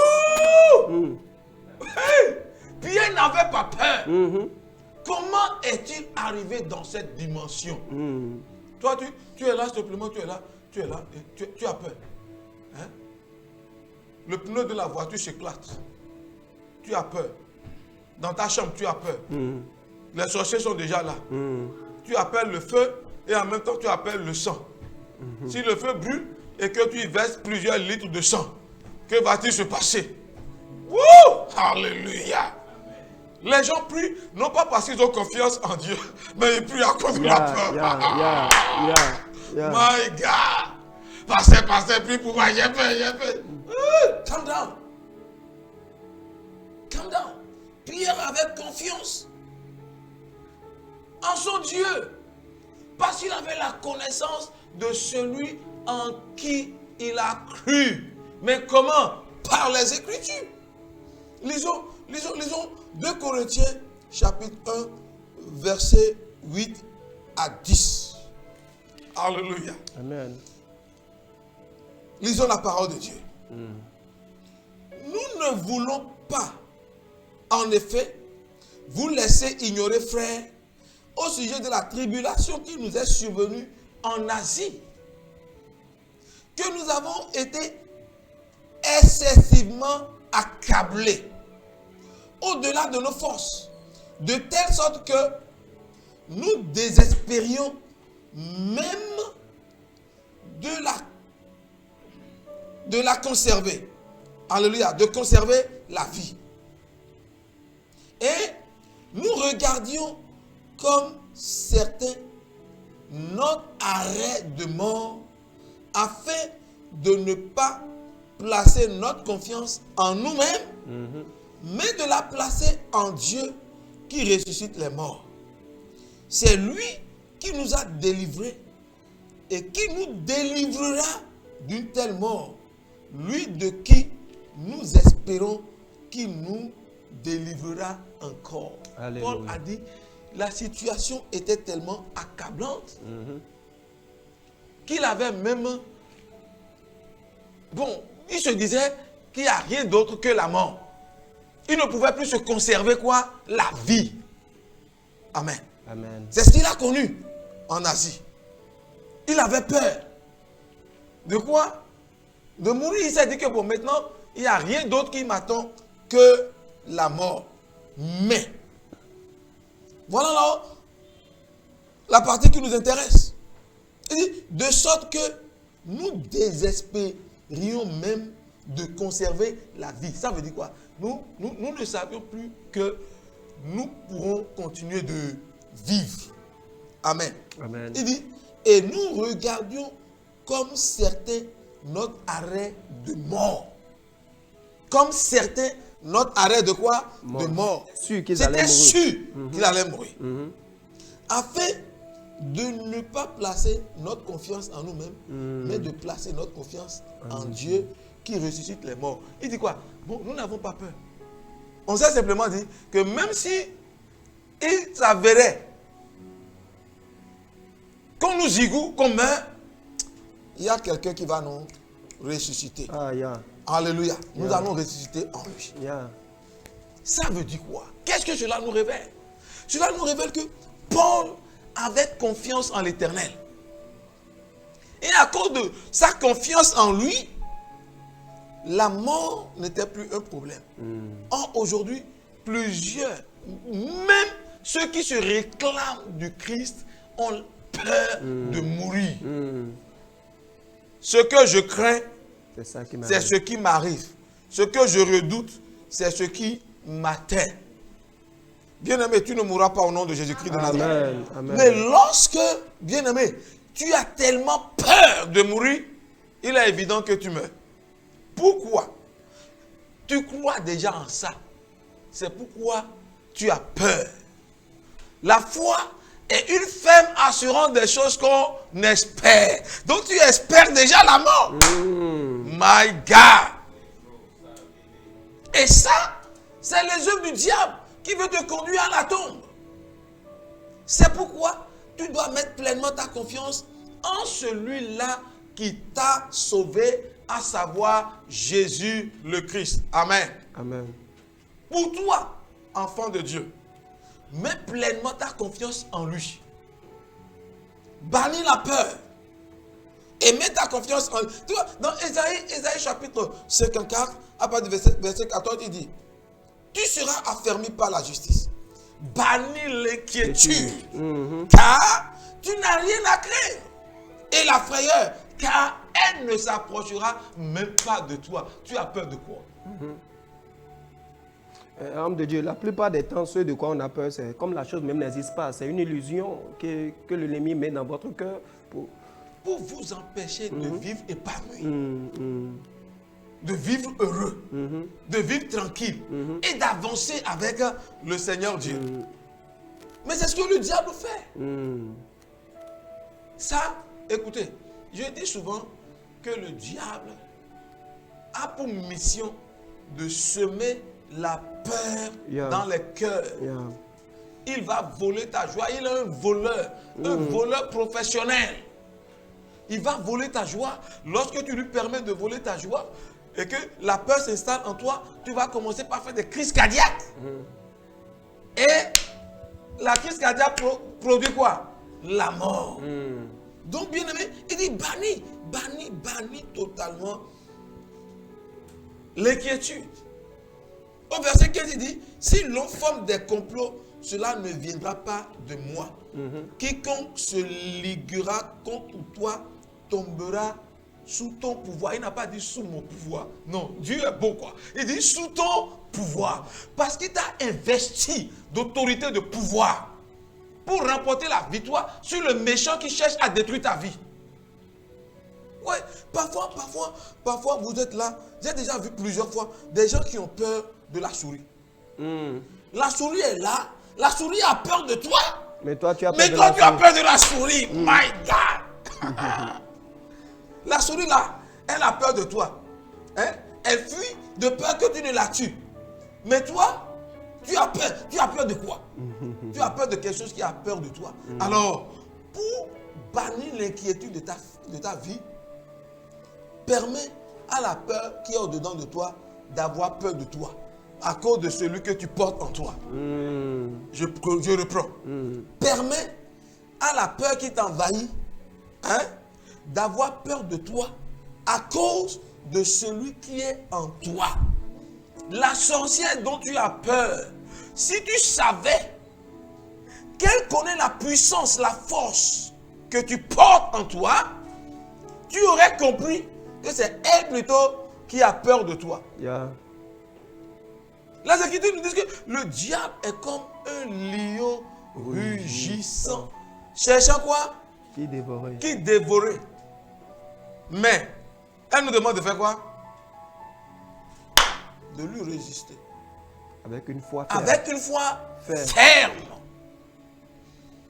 B: Hey! Pierre n'avait pas peur. Comment est-il arrivé dans cette dimension? Toi, tu es là, simplement, tu es là, et tu as peur. Hein? Le pneu de la voiture s'éclate. Tu as peur. Dans ta chambre, tu as peur. Les sorciers sont déjà là. Tu appelles le feu et en même temps tu appelles le sang. Si le feu brûle et que tu y verses plusieurs litres de sang, que va-t-il se passer? Wouh! Alléluia! Les gens prient, non pas parce qu'ils ont confiance en Dieu, mais ils prient à cause de la peur. My God! Pasteur, prie pour moi, j'ai peur. Calm down. Calm down. Pierre avait confiance en son Dieu, parce qu'il avait la connaissance de celui en qui il a cru. Mais comment? Par les Écritures. Lisons 2 Corinthiens chapitre 1 verset 8 à 10. Alléluia.
A: Amen.
B: Lisons la parole de Dieu. Nous ne voulons pas, en effet, vous laisser ignorer, frères, au sujet de la tribulation qui nous est survenue en Asie, que nous avons été excessivement accablés, au-delà de nos forces, de telle sorte que nous désespérions même de la conserver. Alléluia, de conserver la vie. Et nous regardions comme certains notre arrêt de mort afin de ne pas placer notre confiance en nous-mêmes, mais de la placer en Dieu qui ressuscite les morts. C'est lui qui nous a délivrés et qui nous délivrera d'une telle mort. Lui de qui nous espérons qu'il nous délivrera encore. Alléluia. Paul a dit, la situation était tellement accablante qu'il avait même... Bon, il se disait qu'il n'y a rien d'autre que la mort. Il ne pouvait plus se conserver quoi? La vie. Amen. Amen. C'est ce qu'il a connu en Asie. Il avait peur. De quoi? De mourir. Il s'est dit que bon, maintenant, il n'y a rien d'autre qui m'attend que la mort. Mais, voilà là la partie qui nous intéresse. Il dit, de sorte que nous désespérions même de conserver la vie. Ça veut dire quoi? Nous ne savions plus que nous pourrons continuer de vivre. Amen. Amen. Il dit, et nous regardions comme certains notre arrêt de mort. Comme certains notre arrêt de quoi? Mort. De mort. C'était sûr qu'il allait mourir. Afin de ne pas placer notre confiance en nous-mêmes, mais de placer notre confiance en Dieu qui ressuscite les morts. Il dit quoi? Bon, nous n'avons pas peur. On s'est simplement dit que même si il s'avérait qu'on nous zigoue, qu'on meurt, il y a quelqu'un qui va nous ressusciter. Alléluia. Nous allons ressusciter en lui. Ça veut dire quoi? Qu'est-ce que cela nous révèle? Cela nous révèle que Paul avait confiance en l'Éternel. Et à cause de sa confiance en lui, la mort n'était plus un problème. Or, aujourd'hui, plusieurs, même ceux qui se réclament du Christ, ont peur de mourir. Ce que je crains, c'est ce qui m'arrive. Ce que je redoute, c'est ce qui m'atteint. Bien-aimé, tu ne mourras pas au nom de Jésus-Christ de Nazareth. Mais lorsque, bien-aimé, tu as tellement peur de mourir, il est évident que tu meurs. Pourquoi? Tu crois déjà en ça. C'est pourquoi tu as peur. La foi est une ferme assurance des choses qu'on espère. Donc tu espères déjà la mort. My God. Et ça, c'est les œuvres du diable qui veut te conduire à la tombe. C'est pourquoi tu dois mettre pleinement ta confiance en celui-là qui t'a sauvé, à savoir Jésus le Christ. Amen. Amen. Pour toi, enfant de Dieu, mets pleinement ta confiance en lui. Bannis la peur. Et mets ta confiance en lui. Tu vois, dans Ésaïe chapitre 54, à partir du verset 14, il dit, tu seras affermi par la justice. Bannis l'inquiétude, car tu n'as rien à craindre. Et la frayeur, car elle ne s'approchera même pas de toi. Tu as peur de quoi?
A: Homme de Dieu, la plupart des temps, ce de quoi on a peur, c'est comme la chose même n'existe pas. C'est une illusion que l'ennemi met dans votre cœur pour
B: vous empêcher de vivre épanoui, de vivre heureux, de vivre tranquille et d'avancer avec le Seigneur Dieu. Mais c'est ce que le diable fait. Ça, écoutez, je dis souvent que le diable a pour mission de semer la peur dans les cœurs. Il va voler ta joie. Il est un voleur professionnel. Il va voler ta joie. Lorsque tu lui permets de voler ta joie et que la peur s'installe en toi, tu vas commencer par faire des crises cardiaques. Et la crise cardiaque produit quoi? La mort. Donc, bien aimé, il dit bannis totalement l'inquiétude. Au verset 15, il dit, si l'on forme des complots, cela ne viendra pas de moi. Quiconque se liguera contre toi tombera sous ton pouvoir. Il n'a pas dit sous mon pouvoir. Non, Dieu est bon quoi. Il dit sous ton pouvoir. Parce qu'il t'a investi d'autorité, de pouvoir. pour remporter la victoire sur le méchant qui cherche à détruire ta vie. Oui, parfois vous êtes là. J'ai déjà vu plusieurs fois des gens qui ont peur de la souris. La souris est là. La souris a peur de toi.
A: Mais toi, tu as peur
B: Mais
A: de
B: toi,
A: la
B: tu as
A: souris.
B: peur de la souris. My God. La souris là, elle a peur de toi. Hein? Elle fuit de peur que tu ne la tues. Mais toi, tu as peur. Tu as peur de quoi? Tu as peur de quelque chose qui a peur de toi. Alors, pour bannir l'inquiétude de ta vie, permets à la peur qui est au-dedans de toi d'avoir peur de toi à cause de celui que tu portes en toi. Je reprends. Permets à la peur qui t'envahit, hein, d'avoir peur de toi à cause de celui qui est en toi. La sorcière dont tu as peur, si tu savais qu'elle connaît la puissance, la force que tu portes en toi, tu aurais compris que c'est elle plutôt qui a peur de toi.
A: Yeah.
B: Les Écritures nous disent que le diable est comme un lion rugissant. Cherchant quoi?
A: Qui dévorait.
B: Qui dévorait. Mais, elle nous demande de faire quoi? De lui résister.
A: Avec une foi ferme.
B: Avec une foi ferme.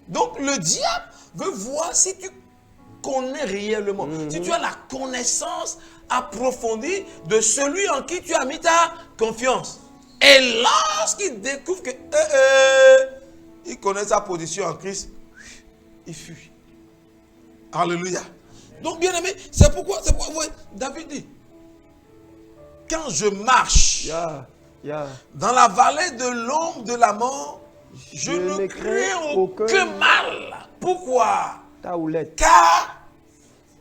B: Donc, le diable veut voir si tu connais réellement, si tu as la connaissance approfondie de celui en qui tu as mis ta confiance. Et lorsqu'il découvre que il connaît sa position en Christ, il fuit. Alléluia. Donc, bien aimé, c'est pourquoi ouais, David dit, quand je marche dans la vallée de l'ombre de la mort, je ne crains aucun mal. Pourquoi? Car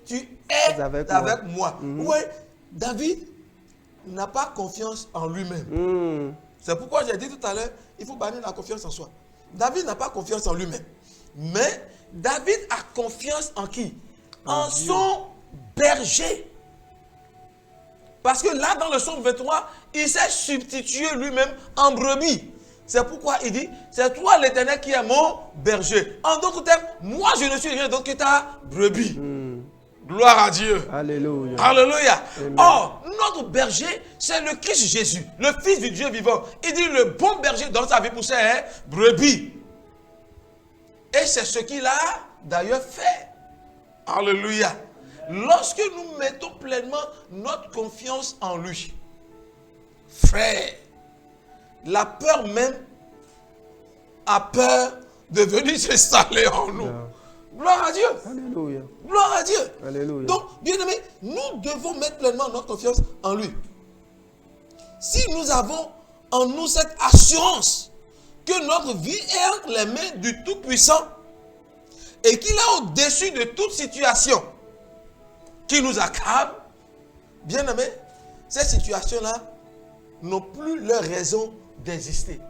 B: tu es avec moi. Oui, David n'a pas confiance en lui-même. C'est pourquoi j'ai dit tout à l'heure, il faut bannir la confiance en soi. David n'a pas confiance en lui-même. Mais David a confiance en qui? En son berger. Parce que là, dans le psaume 23, il s'est substitué lui-même en brebis. C'est pourquoi il dit, c'est toi l'Éternel qui est mon berger. En d'autres termes, moi je ne suis rien d'autre que ta brebis. Gloire à Dieu.
A: Alléluia.
B: Alléluia.
A: Amen.
B: Or, notre berger, c'est le Christ Jésus, le Fils du Dieu vivant. Il dit, le bon berger dans sa vie pour ses brebis. Et c'est ce qu'il a d'ailleurs fait. Alléluia. Lorsque nous mettons pleinement notre confiance en lui, frère, la peur même a peur de venir s'installer en nous. Gloire à Dieu.
A: Alléluia.
B: Gloire à Dieu.
A: Alléluia.
B: Donc, bien aimé, nous devons mettre pleinement notre confiance en lui. Si nous avons en nous cette assurance que notre vie est entre les mains du Tout-Puissant et qu'il est au-dessus de toute situation qui nous accable, bien aimé, ces situations-là n'ont plus leur raison d'exister.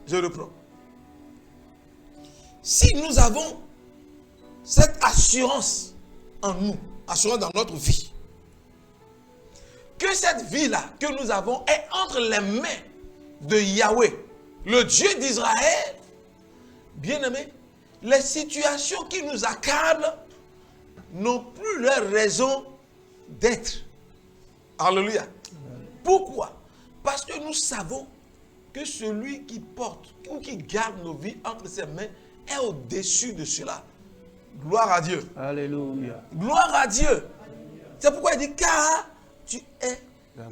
B: Je reprends. Si nous avons cette assurance en nous, assurance dans notre vie, que cette vie-là que nous avons est entre les mains de Yahweh, le Dieu d'Israël, bien aimé, les situations qui nous accablent n'ont plus leur raison d'être. Alléluia. Pourquoi? Parce que nous savons que celui qui porte ou qui garde nos vies entre ses mains est au-dessus de cela. Gloire à Dieu.
A: Alléluia.
B: Gloire à Dieu. C'est pourquoi il dit, car tu es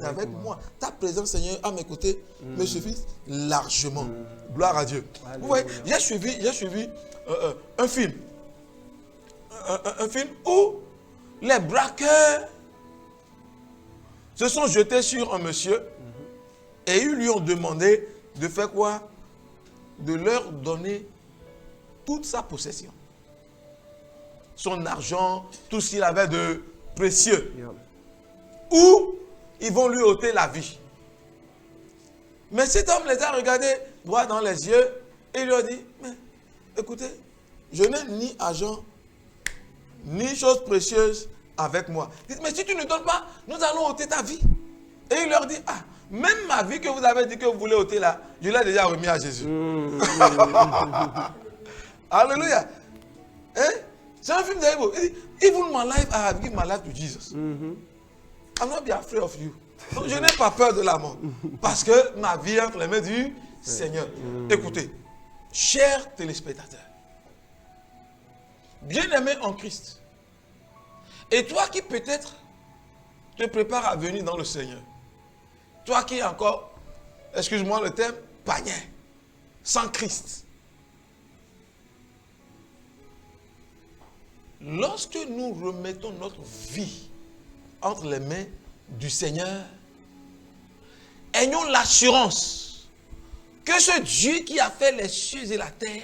B: avec moi. Ta présence, Seigneur, à mes côtés me suffit largement. Gloire à Dieu. Alléluia. Vous voyez, j'ai suivi un film. Un film où les braqueurs se sont jetés sur un monsieur et ils lui ont demandé de faire quoi? De leur donner toute sa possession. Son argent, tout ce qu'il avait de précieux. Ou ils vont lui ôter la vie. Mais cet homme les a regardés droit dans les yeux et il leur dit, mais écoutez, je n'ai ni argent, ni choses précieuses avec moi. Mais si tu ne donnes pas, nous allons ôter ta vie. Et il leur dit, ah, Même ma vie que vous avez dit que vous voulez ôter là, je l'ai déjà remis à Jésus. Alléluia. Hein? C'est un film de Bible. Il dit, even my life, I have given my life to Jesus. I'm not be afraid of you. Donc, je n'ai pas peur de la mort. Parce que ma vie est entre les mains du Seigneur. Écoutez, chers téléspectateurs, bien-aimés en Christ, et toi qui peut-être te prépares à venir dans le Seigneur, toi qui es encore, excuse-moi le terme, païen, sans Christ. Lorsque nous remettons notre vie entre les mains du Seigneur, ayons l'assurance que ce Dieu qui a fait les cieux et la terre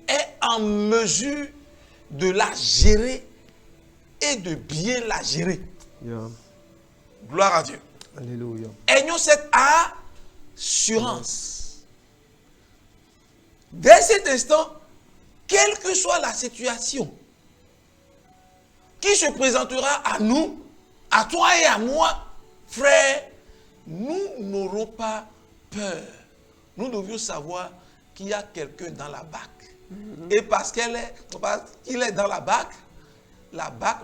B: est en mesure de la gérer et de bien la gérer.
A: Yeah.
B: Gloire à Dieu.
A: Alléluia.
B: Ayons cette assurance. Dès cet instant, quelle que soit la situation qui se présentera à nous, à toi et à moi, frère, nous n'aurons pas peur. Nous devions savoir qu'il y a quelqu'un dans la barque. Et parce qu'il est dans la barque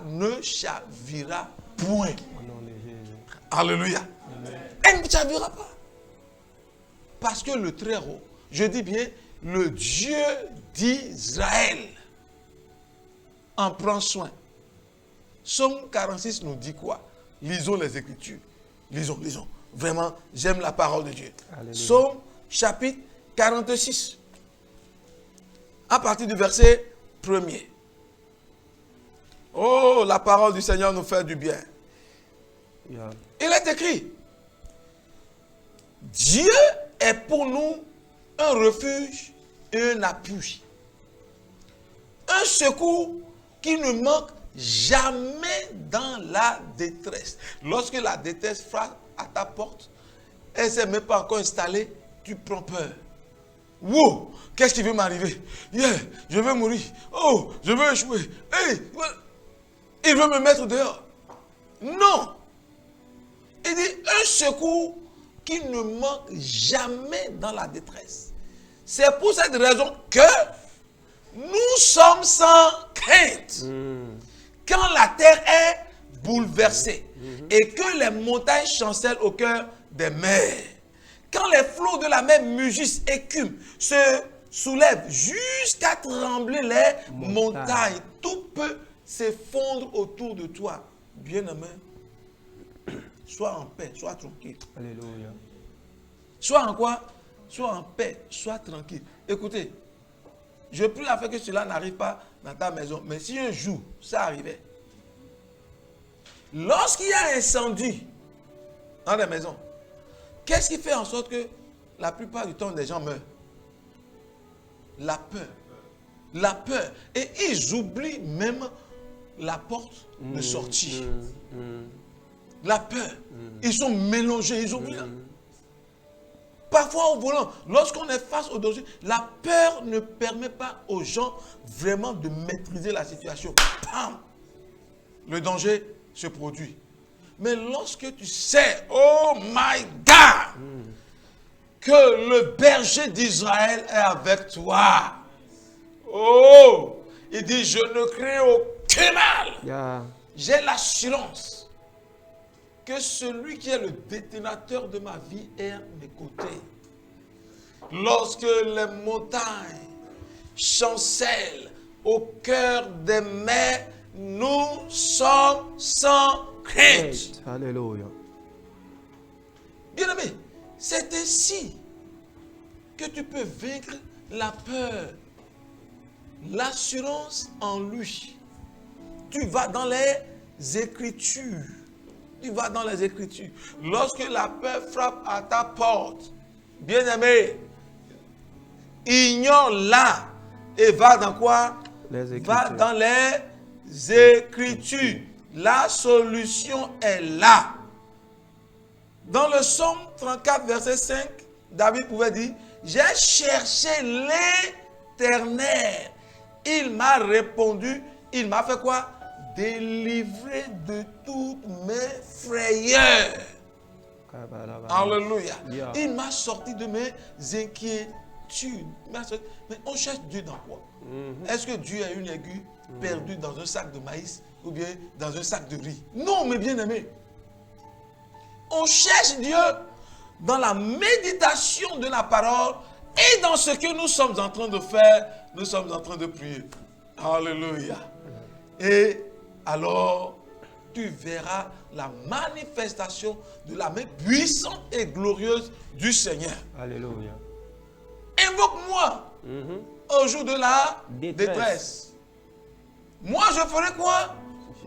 B: ne chavira point. Alléluia. Elle ne chavira pas. Parce que le Très-Haut, je dis bien, le Dieu d'Israël en prend soin. Psaume 46 nous dit quoi? Lisons les Écritures. Lisons. Vraiment, j'aime la parole de Dieu. Alléluia. Psaume chapitre 46. À partir du verset 1er. Oh, la parole du Seigneur nous fait du bien. Yeah. Il est écrit, Dieu est pour nous un refuge et un appui. Un secours qui ne manque jamais dans la détresse. Lorsque la détresse frappe à ta porte, elle ne s'est même pas encore installée, tu prends peur. Wow, qu'est-ce qui veut m'arriver? Yeah, je vais mourir. Oh, je vais échouer. Hey, il veut me mettre dehors. Non. Il dit un secours qui ne manque jamais dans la détresse. C'est pour cette raison que nous sommes sans crainte. Quand la terre est bouleversée et que les montagnes chancellent au cœur des mers, quand les flots de la mer mugissent, écument, se soulèvent jusqu'à trembler les montagnes, tout peut s'effondre autour de toi. Bien-aimé, sois en paix, sois tranquille.
A: Alléluia.
B: Sois en quoi? Sois en paix, sois tranquille. Écoutez, je prie afin que cela n'arrive pas dans ta maison. Mais si un jour, ça arrivait, lorsqu'il y a un incendie dans les maisons, qu'est-ce qui fait en sorte que la plupart du temps, les gens meurent? La peur. La peur. Et ils oublient même la porte de sortie. La peur. Ils sont mélangés, ils oublient. Parfois au volant, lorsqu'on est face au danger, la peur ne permet pas aux gens vraiment de maîtriser la situation. Bam! Le danger se produit. Mais lorsque tu sais, oh my God, que le berger d'Israël est avec toi. Oh, il dit, je ne crains aucun mal.
A: Yeah.
B: J'ai l'assurance que celui qui est le détonateur de ma vie est à mes côtés. Lorsque les montagnes chancellent au cœur des mers, nous sommes sans crainte.
A: Alléluia.
B: Bien-aimé, c'est ainsi que tu peux vaincre la peur. L'assurance en lui. Tu vas dans les Écritures. Tu vas dans les Écritures. Lorsque la peur frappe à ta porte, bien-aimé, ignore-la et va dans quoi? Va dans les Écritures. La solution est là. Dans le psaume 34, verset 5, David pouvait dire, j'ai cherché l'Éternel. Il m'a répondu, il m'a fait quoi? Délivré de toutes mes frayeurs. Alléluia. Il m'a sorti de mes inquiétudes. Mais on cherche Dieu dans quoi? Est-ce que Dieu a une aiguille perdue dans un sac de maïs ou bien dans un sac de riz? Non, mes bien-aimés. On cherche Dieu dans la méditation de la parole et dans ce que nous sommes en train de faire, nous sommes en train de prier. Alléluia. Et alors, tu verras la manifestation de la main puissante et glorieuse du Seigneur.
A: Alléluia.
B: Invoque-moi au jour de la détresse. Moi, je ferai quoi?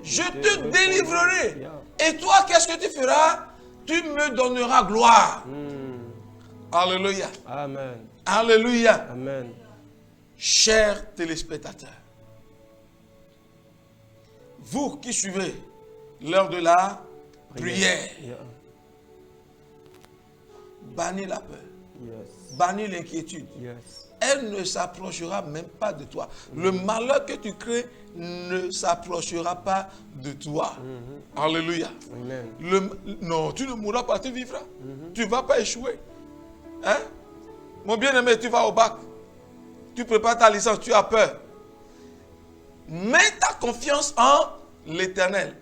B: Je te délivrerai. Et toi, qu'est-ce que tu feras? Tu me donneras gloire. Alléluia.
A: Amen.
B: Alléluia.
A: Amen.
B: Chers téléspectateurs, vous qui suivez l'heure de la prière, bannis la peur, bannis l'inquiétude. Elle ne s'approchera même pas de toi. Le malheur que tu crées ne s'approchera pas de toi. Alléluia. Non, tu ne mourras pas, tu vivras. Tu ne vas pas échouer. Hein? Mon bien-aimé, tu vas au bac. Tu prépares ta licence, tu as peur. Mets ta confiance en l'Éternel.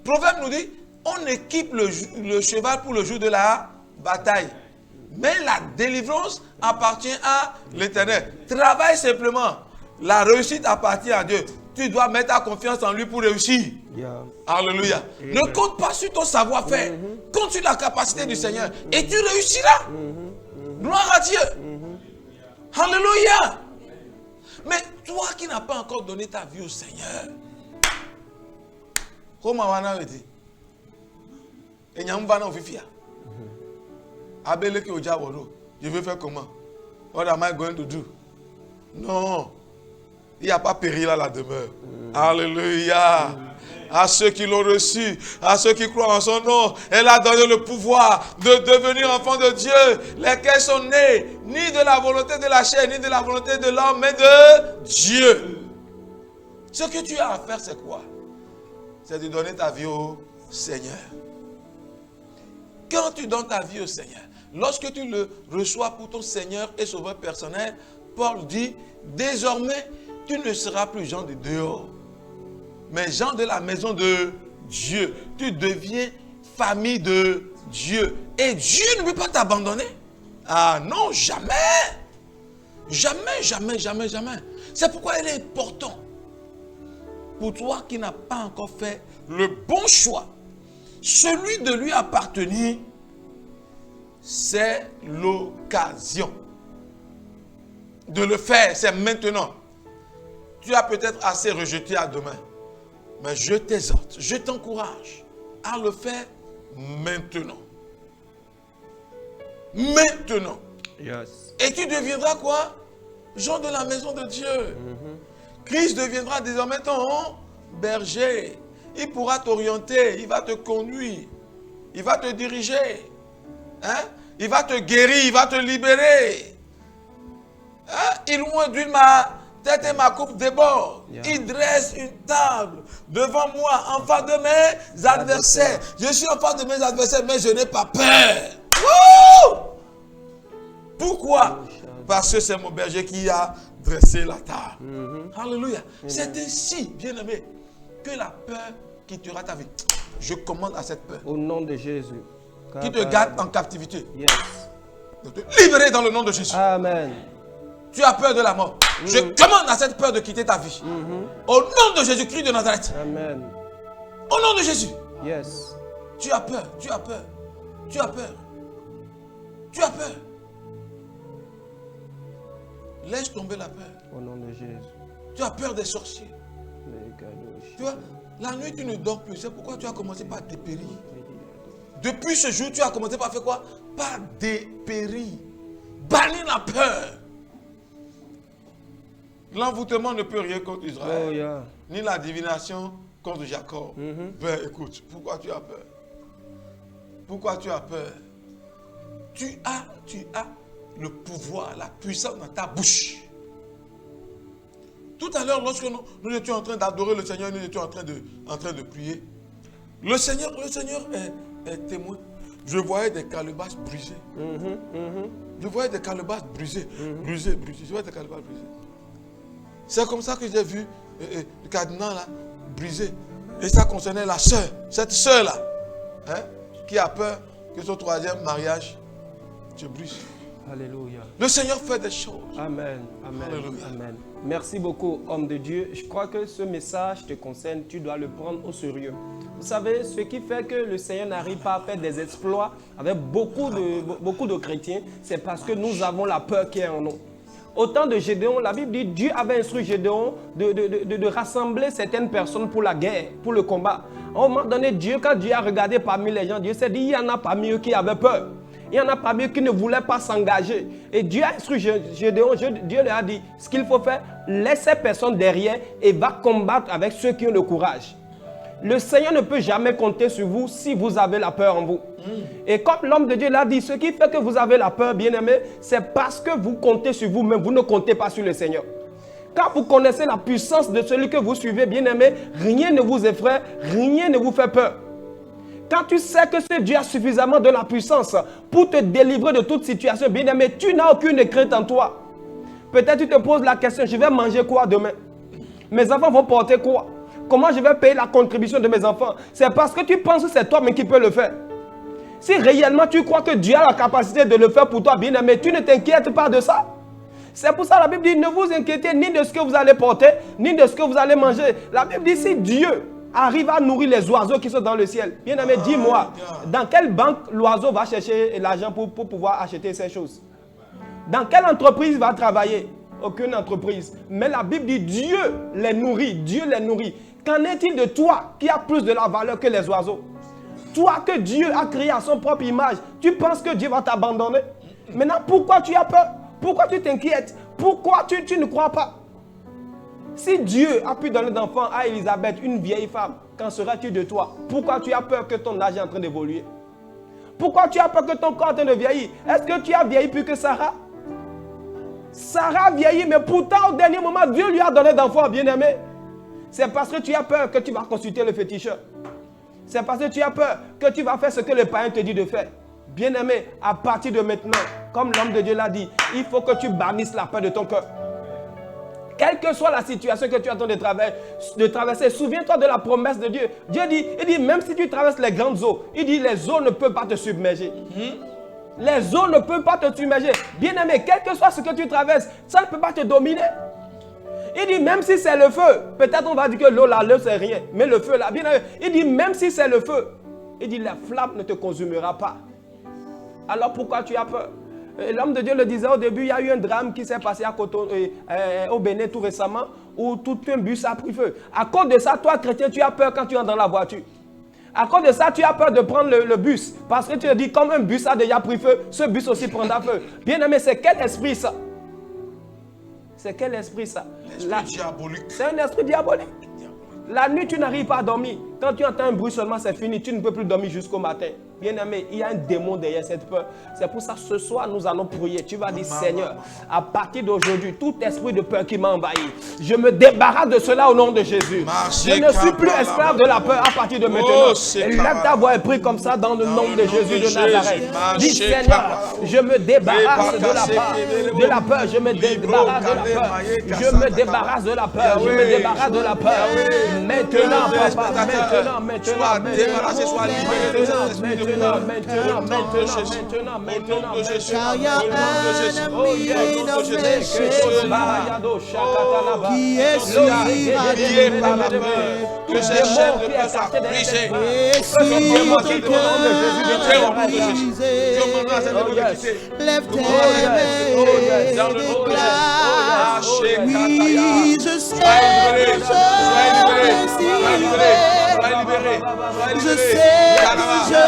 B: Proverbe nous dit, on équipe le cheval pour le jour de la bataille. Mais la délivrance appartient à l'Éternel. Travaille simplement. La réussite appartient à Dieu. Tu dois mettre ta confiance en lui pour réussir. Alléluia. Ne compte pas sur ton savoir-faire. Compte sur la capacité du Seigneur. Et tu réussiras. Gloire à Dieu. Alléluia. Mais toi qui n'as pas encore donné ta vie au Seigneur, comment on a dit? Et n'y a pas de vie. Je vais faire comment? What am I going to do? Non. Il n'y a pas péril à la demeure. Alléluia. À ceux qui l'ont reçu, à ceux qui croient en son nom, elle a donné le pouvoir de devenir enfants de Dieu, lesquels sont nés ni de la volonté de la chair, ni de la volonté de l'homme, mais de Dieu. Ce que tu as à faire, c'est quoi? C'est de donner ta vie au Seigneur. Quand tu donnes ta vie au Seigneur, lorsque tu le reçois pour ton Seigneur et Sauveur personnel, Paul dit, désormais, tu ne seras plus Jean de dehors, mais Jean de la maison de Dieu. Tu deviens famille de Dieu. Et Dieu ne peut pas t'abandonner. Ah non, jamais. Jamais, jamais, jamais, jamais. C'est pourquoi il est important pour toi qui n'as pas encore fait le bon choix, celui de lui appartenir, c'est l'occasion de le faire. C'est maintenant. Tu as peut-être assez rejeté à demain. Mais je t'exhorte, je t'encourage à le faire maintenant. Maintenant. Et tu deviendras quoi? Jean de la maison de Dieu. Christ deviendra désormais ton berger. Il pourra t'orienter, il va te conduire, il va te diriger. Hein? Il va te guérir, il va te libérer. Hein? Il oint d'huile ma tête et ma coupe déborde. Il dresse une table devant moi, en face de mes adversaires. Je suis en face de mes adversaires, mais je n'ai pas peur. Wouh! Pourquoi? Parce que c'est mon berger qui a dressé la table. Alléluia. C'est ainsi, bien-aimé, que la peur quittera ta vie. Je commande à cette peur.
A: Au nom de Jésus.
B: Qui te garde en captivité. De te libérer dans le nom de Jésus.
A: Amen.
B: Tu as peur de la mort. Je commande à cette peur de quitter ta vie. Au nom de Jésus-Christ de Nazareth.
A: Amen.
B: Au nom de Jésus.
A: Yes.
B: Tu as peur, tu as peur. Tu as peur. Tu as peur. Laisse tomber la peur.
A: Au nom de Jésus.
B: Tu as peur des sorciers. Tu vois, la nuit tu ne dors plus. C'est pourquoi tu as commencé par dépérir. Depuis ce jour, tu as commencé par faire quoi? Par dépérir. Bannir la peur. L'envoûtement ne peut rien contre Israël. Ni la divination contre Jacob. Ben écoute, pourquoi tu as peur? Pourquoi tu as peur? Tu as le pouvoir, la puissance dans ta bouche. Tout à l'heure, lorsque nous étions en train d'adorer le Seigneur, nous étions en train de prier. Le Seigneur est témoin. Je voyais des calebasses brisées. Je voyais des calebasses brisées. Brisées. Je voyais des calebasses brisées. C'est comme ça que j'ai vu le cardinal là, brisé. Et ça concernait la sœur. Cette sœur-là, hein, qui a peur que son troisième mariage se brise.
A: Alléluia.
B: Le Seigneur fait des choses.
A: Amen.
B: Alléluia.
A: Amen. Merci beaucoup, homme de Dieu. Je crois que ce message te concerne. Tu dois le prendre au sérieux. Vous savez, ce qui fait que le Seigneur n'arrive pas à faire des exploits avec beaucoup de chrétiens, c'est parce que nous avons la peur qui est en nous. Au temps de Gédéon, la Bible dit que Dieu avait instruit Gédéon de rassembler certaines personnes pour la guerre, pour le combat. À un moment donné, quand Dieu a regardé parmi les gens, Dieu s'est dit, il y en a parmi eux qui avaient peur. Il y en a parmi eux qui ne voulaient pas s'engager. Et Dieu a instruit Gédéon, Dieu lui a dit, ce qu'il faut faire, laisse ces personnes derrière et va combattre avec ceux qui ont le courage. Le Seigneur ne peut jamais compter sur vous si vous avez la peur en vous. Et comme l'homme de Dieu l'a dit, ce qui fait que vous avez la peur, bien-aimé, c'est parce que vous comptez sur vous-même, vous ne comptez pas sur le Seigneur. Quand vous connaissez la puissance de celui que vous suivez, bien-aimé, rien ne vous effraie, rien ne vous fait peur. Quand tu sais que ce Dieu a suffisamment de la puissance pour te délivrer de toute situation, bien-aimé, tu n'as aucune crainte en toi. Peut-être tu te poses la question, je vais manger quoi demain? Mes enfants vont porter quoi? Comment je vais payer la contribution de mes enfants? C'est parce que tu penses que c'est toi même qui peux le faire. Si réellement tu crois que Dieu a la capacité de le faire pour toi, bien-aimé, tu ne t'inquiètes pas de ça. C'est pour ça que la Bible dit, ne vous inquiétez ni de ce que vous allez porter, ni de ce que vous allez manger. La Bible dit, si Dieu arrive à nourrir les oiseaux qui sont dans le ciel, bien-aimé, dis-moi, dans quelle banque l'oiseau va chercher l'argent pour pouvoir acheter ces choses? Dans quelle entreprise il va travailler? Aucune entreprise. Mais la Bible dit, Dieu les nourrit, Dieu les nourrit. Qu'en est-il de toi qui a plus de la valeur que les oiseaux? Toi que Dieu a créé à son propre image, tu penses que Dieu va t'abandonner? Maintenant, pourquoi tu as peur? Pourquoi tu t'inquiètes? Pourquoi tu ne crois pas? Si Dieu a pu donner d'enfant à Élisabeth, une vieille femme, qu'en sera-t-il de toi? Pourquoi tu as peur que ton âge est en train d'évoluer? Pourquoi tu as peur que ton corps est en train de vieillir? Est-ce que tu as vieilli plus que Sarah? Sarah vieillit, mais pourtant au dernier moment, Dieu lui a donné d'enfants, bien-aimé. C'est parce que tu as peur que tu vas consulter le féticheur. C'est parce que tu as peur que tu vas faire ce que le païen te dit de faire. Bien-aimé, à partir de maintenant, comme l'homme de Dieu l'a dit, il faut que tu bannisses la peur de ton cœur. Quelle que soit la situation que tu es en train de traverser, souviens-toi de la promesse de Dieu. Dieu dit, il dit, même si tu traverses les grandes eaux, il dit, les eaux ne peuvent pas te submerger. Les eaux ne peuvent pas te submerger. Bien-aimé, quel que soit ce que tu traverses, ça ne peut pas te dominer. Il dit, même si c'est le feu, peut-être on va dire que l'eau là, c'est rien. Mais le feu là, bien-aimé, il dit, même si c'est le feu, il dit, la flamme ne te consumera pas. Alors pourquoi tu as peur? L'homme de Dieu le disait au début, il y a eu un drame qui s'est passé au Bénin tout récemment, où tout un bus a pris feu. À cause de ça, toi chrétien, tu as peur quand tu entres dans la voiture. À cause de ça, tu as peur de prendre le bus. Parce que tu te dis, comme un bus a déjà pris feu, ce bus aussi prendra feu. Bien aimé, c'est quel esprit ça? C'est quel esprit ça?
B: L'esprit diabolique.
A: C'est un esprit diabolique. La nuit, tu n'arrives pas à dormir. Quand tu entends un bruit seulement, c'est fini. Tu ne peux plus dormir jusqu'au matin. Bien aimé, il y a un démon derrière cette peur. C'est pour ça, ce soir, nous allons prier. Tu vas dire, Seigneur, à partir d'aujourd'hui, tout esprit de peur qui m'a envahi, je me débarrasse de cela au nom de Jésus. Je ne suis plus esclave de la peur à partir de maintenant. Lève ta voix et prie comme ça dans le nom de Jésus de Nazareth. Dis, Seigneur, je me débarrasse de la peur. Je me débarrasse de la peur. Je me débarrasse de la peur. Je me débarrasse de la peur. Maintenant, papa, maintenant.
C: Car il y a un ennemi dans les cieux qui est sur la peur.
B: Que ces chaînes de peur soient brisées.
C: Lève tes mains et déclare, oui, je sais que je sais que je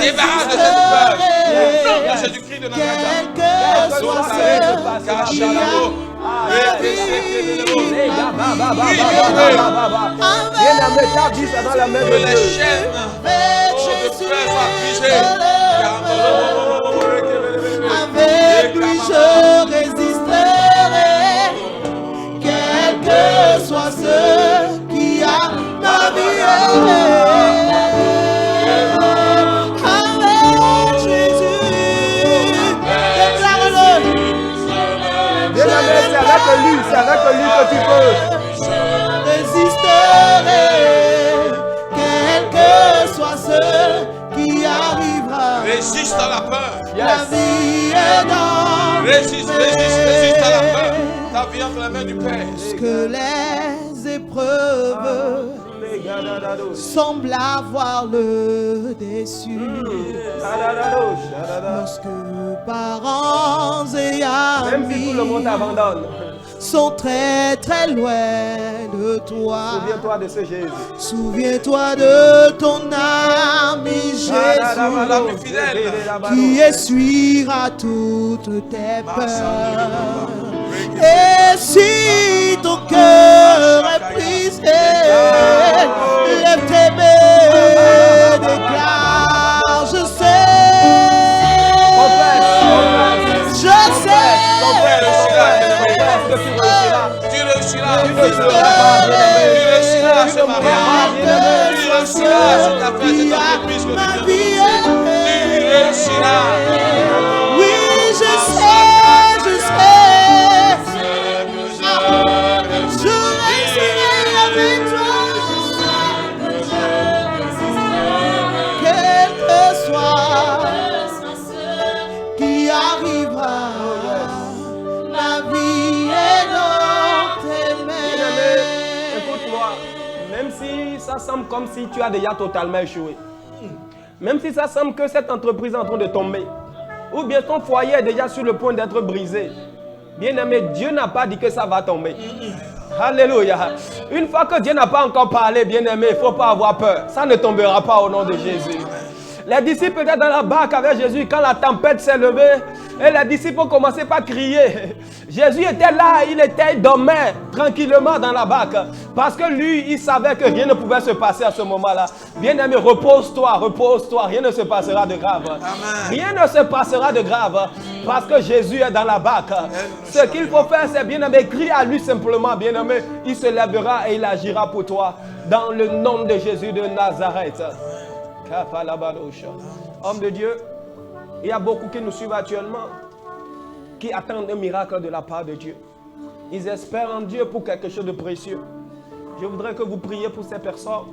B: débarrasse de cette peur. Au nom de Jésus-Christ de Nazareth.
C: quel que soit ce qui a ma vie.
B: Que les chaînes de peur soient brisées.
C: Avec lui je résisterai, quel que soit ce qui a ma vie.
A: que tu peux.
C: Je résisterai, quel que soit ce qui arrivera.
B: Résiste à la peur.
C: La vie est dans
B: Résiste à la peur. Ta vie entre la main du Père.
C: que les épreuves semblent avoir le dessus. Lorsque parents et
A: Même si tout le monde
C: amis
A: t'abandonne,
C: sont très très loin de toi,
A: souviens-toi de ce Jésus.
C: souviens-toi de ton ami Jésus
B: L'ami fidèle.
C: qui essuiera toutes tes peurs. Et si ton cœur est brisé, lève tes mains, déclare, je sais, je sais,
B: Tu réussiras ce mariage. Tu réussiras cette affaire, cette entreprise que tu viens de lancer. Tu réussiras.
C: oui, je sais, je sais, je resterai avec toi, quel que soit qui arrivera, la vie est dans tes
A: Bien-aimé,
C: mains.
A: écoute-moi, même si ça semble comme si tu as déjà totalement échoué, même si ça semble que cette entreprise est en train de tomber, ou bien ton foyer est déjà sur le point d'être brisé, bien-aimé, Dieu n'a pas dit que ça va tomber. Alléluia. Une fois que Dieu n'a pas encore parlé, bien-aimé, il ne faut pas avoir peur. Ça ne tombera pas au nom de Jésus. Les disciples étaient dans la barque avec Jésus quand la tempête s'est levée et les disciples ont commencé par crier. Jésus était là, il dormait tranquillement dans la barque parce que lui, il savait que rien ne pouvait se passer à ce moment-là. Bien-aimé, repose-toi, rien ne se passera de grave.
B: Amen.
A: Rien ne se passera de grave parce que Jésus est dans la barque. Ce qu'il faut faire, c'est bien-aimé, crie à lui simplement, bien-aimé, il se lèvera et il agira pour toi dans le nom de Jésus de Nazareth. Homme de Dieu, il y a beaucoup qui nous suivent actuellement, qui attendent un miracle de la part de Dieu. Ils espèrent en Dieu pour quelque chose de précieux. Je voudrais que vous priez pour ces personnes,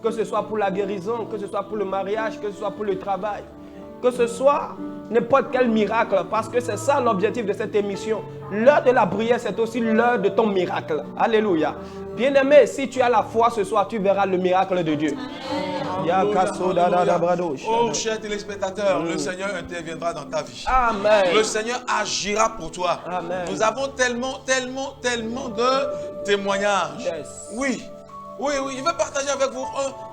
A: que ce soit pour la guérison, que ce soit pour le mariage, que ce soit pour le travail, que ce soit n'importe quel miracle, parce que c'est ça l'objectif de cette émission. L'heure de la prière, c'est aussi l'heure de ton miracle. Alléluia. Bien-aimé, si tu as la foi ce soir, tu verras le miracle de Dieu.
B: Oh, chers téléspectateurs, le Seigneur interviendra dans ta vie.
A: Amen.
B: Le Seigneur agira pour toi.
A: Amen.
B: Nous avons tellement de témoignages.
A: Yes.
B: Oui, je vais partager avec vous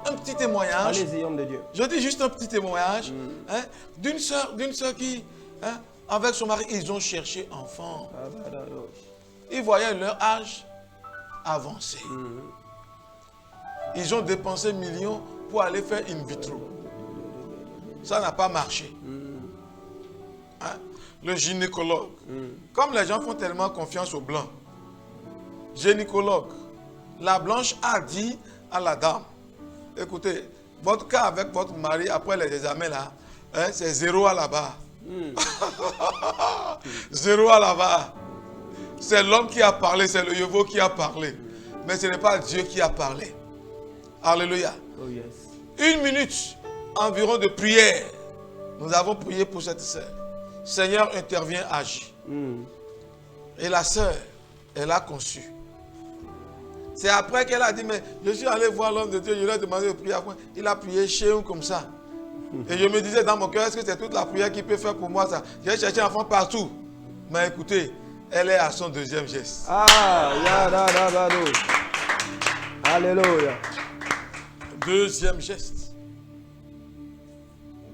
B: un petit témoignage.
A: Allez-y, homme de Dieu.
B: Je dis juste un petit témoignage hein, d'une sœur qui, hein, avec son mari, ils ont cherché enfant. Ils voyaient leur âge avancé. Ils ont dépensé millions pour aller faire in vitro. Ça n'a pas marché. Hein? Le gynécologue, comme les gens font tellement confiance aux blancs, gynécologue, la blanche a dit à la dame, écoutez, votre cas avec votre mari, après les examens là, hein, c'est 0 à la barre. 0 à la barre. C'est l'homme qui a parlé, c'est le Yevo qui a parlé. Mais ce n'est pas Dieu qui a parlé. Alléluia.
A: Oh yes.
B: 1 minute environ de prière. Nous avons prié pour cette sœur. Seigneur intervient, agit. Et la sœur, elle a conçu. C'est après qu'elle a dit, mais je suis allé voir l'homme de Dieu, je lui ai demandé de prier. Il a prié chez nous comme ça. Et je me disais dans mon cœur, est-ce que c'est toute la prière qu'il peut faire pour moi ça? J'ai cherché un enfant partout. Mais écoutez, elle est à son 2e geste.
A: Alléluia.
B: 2e geste.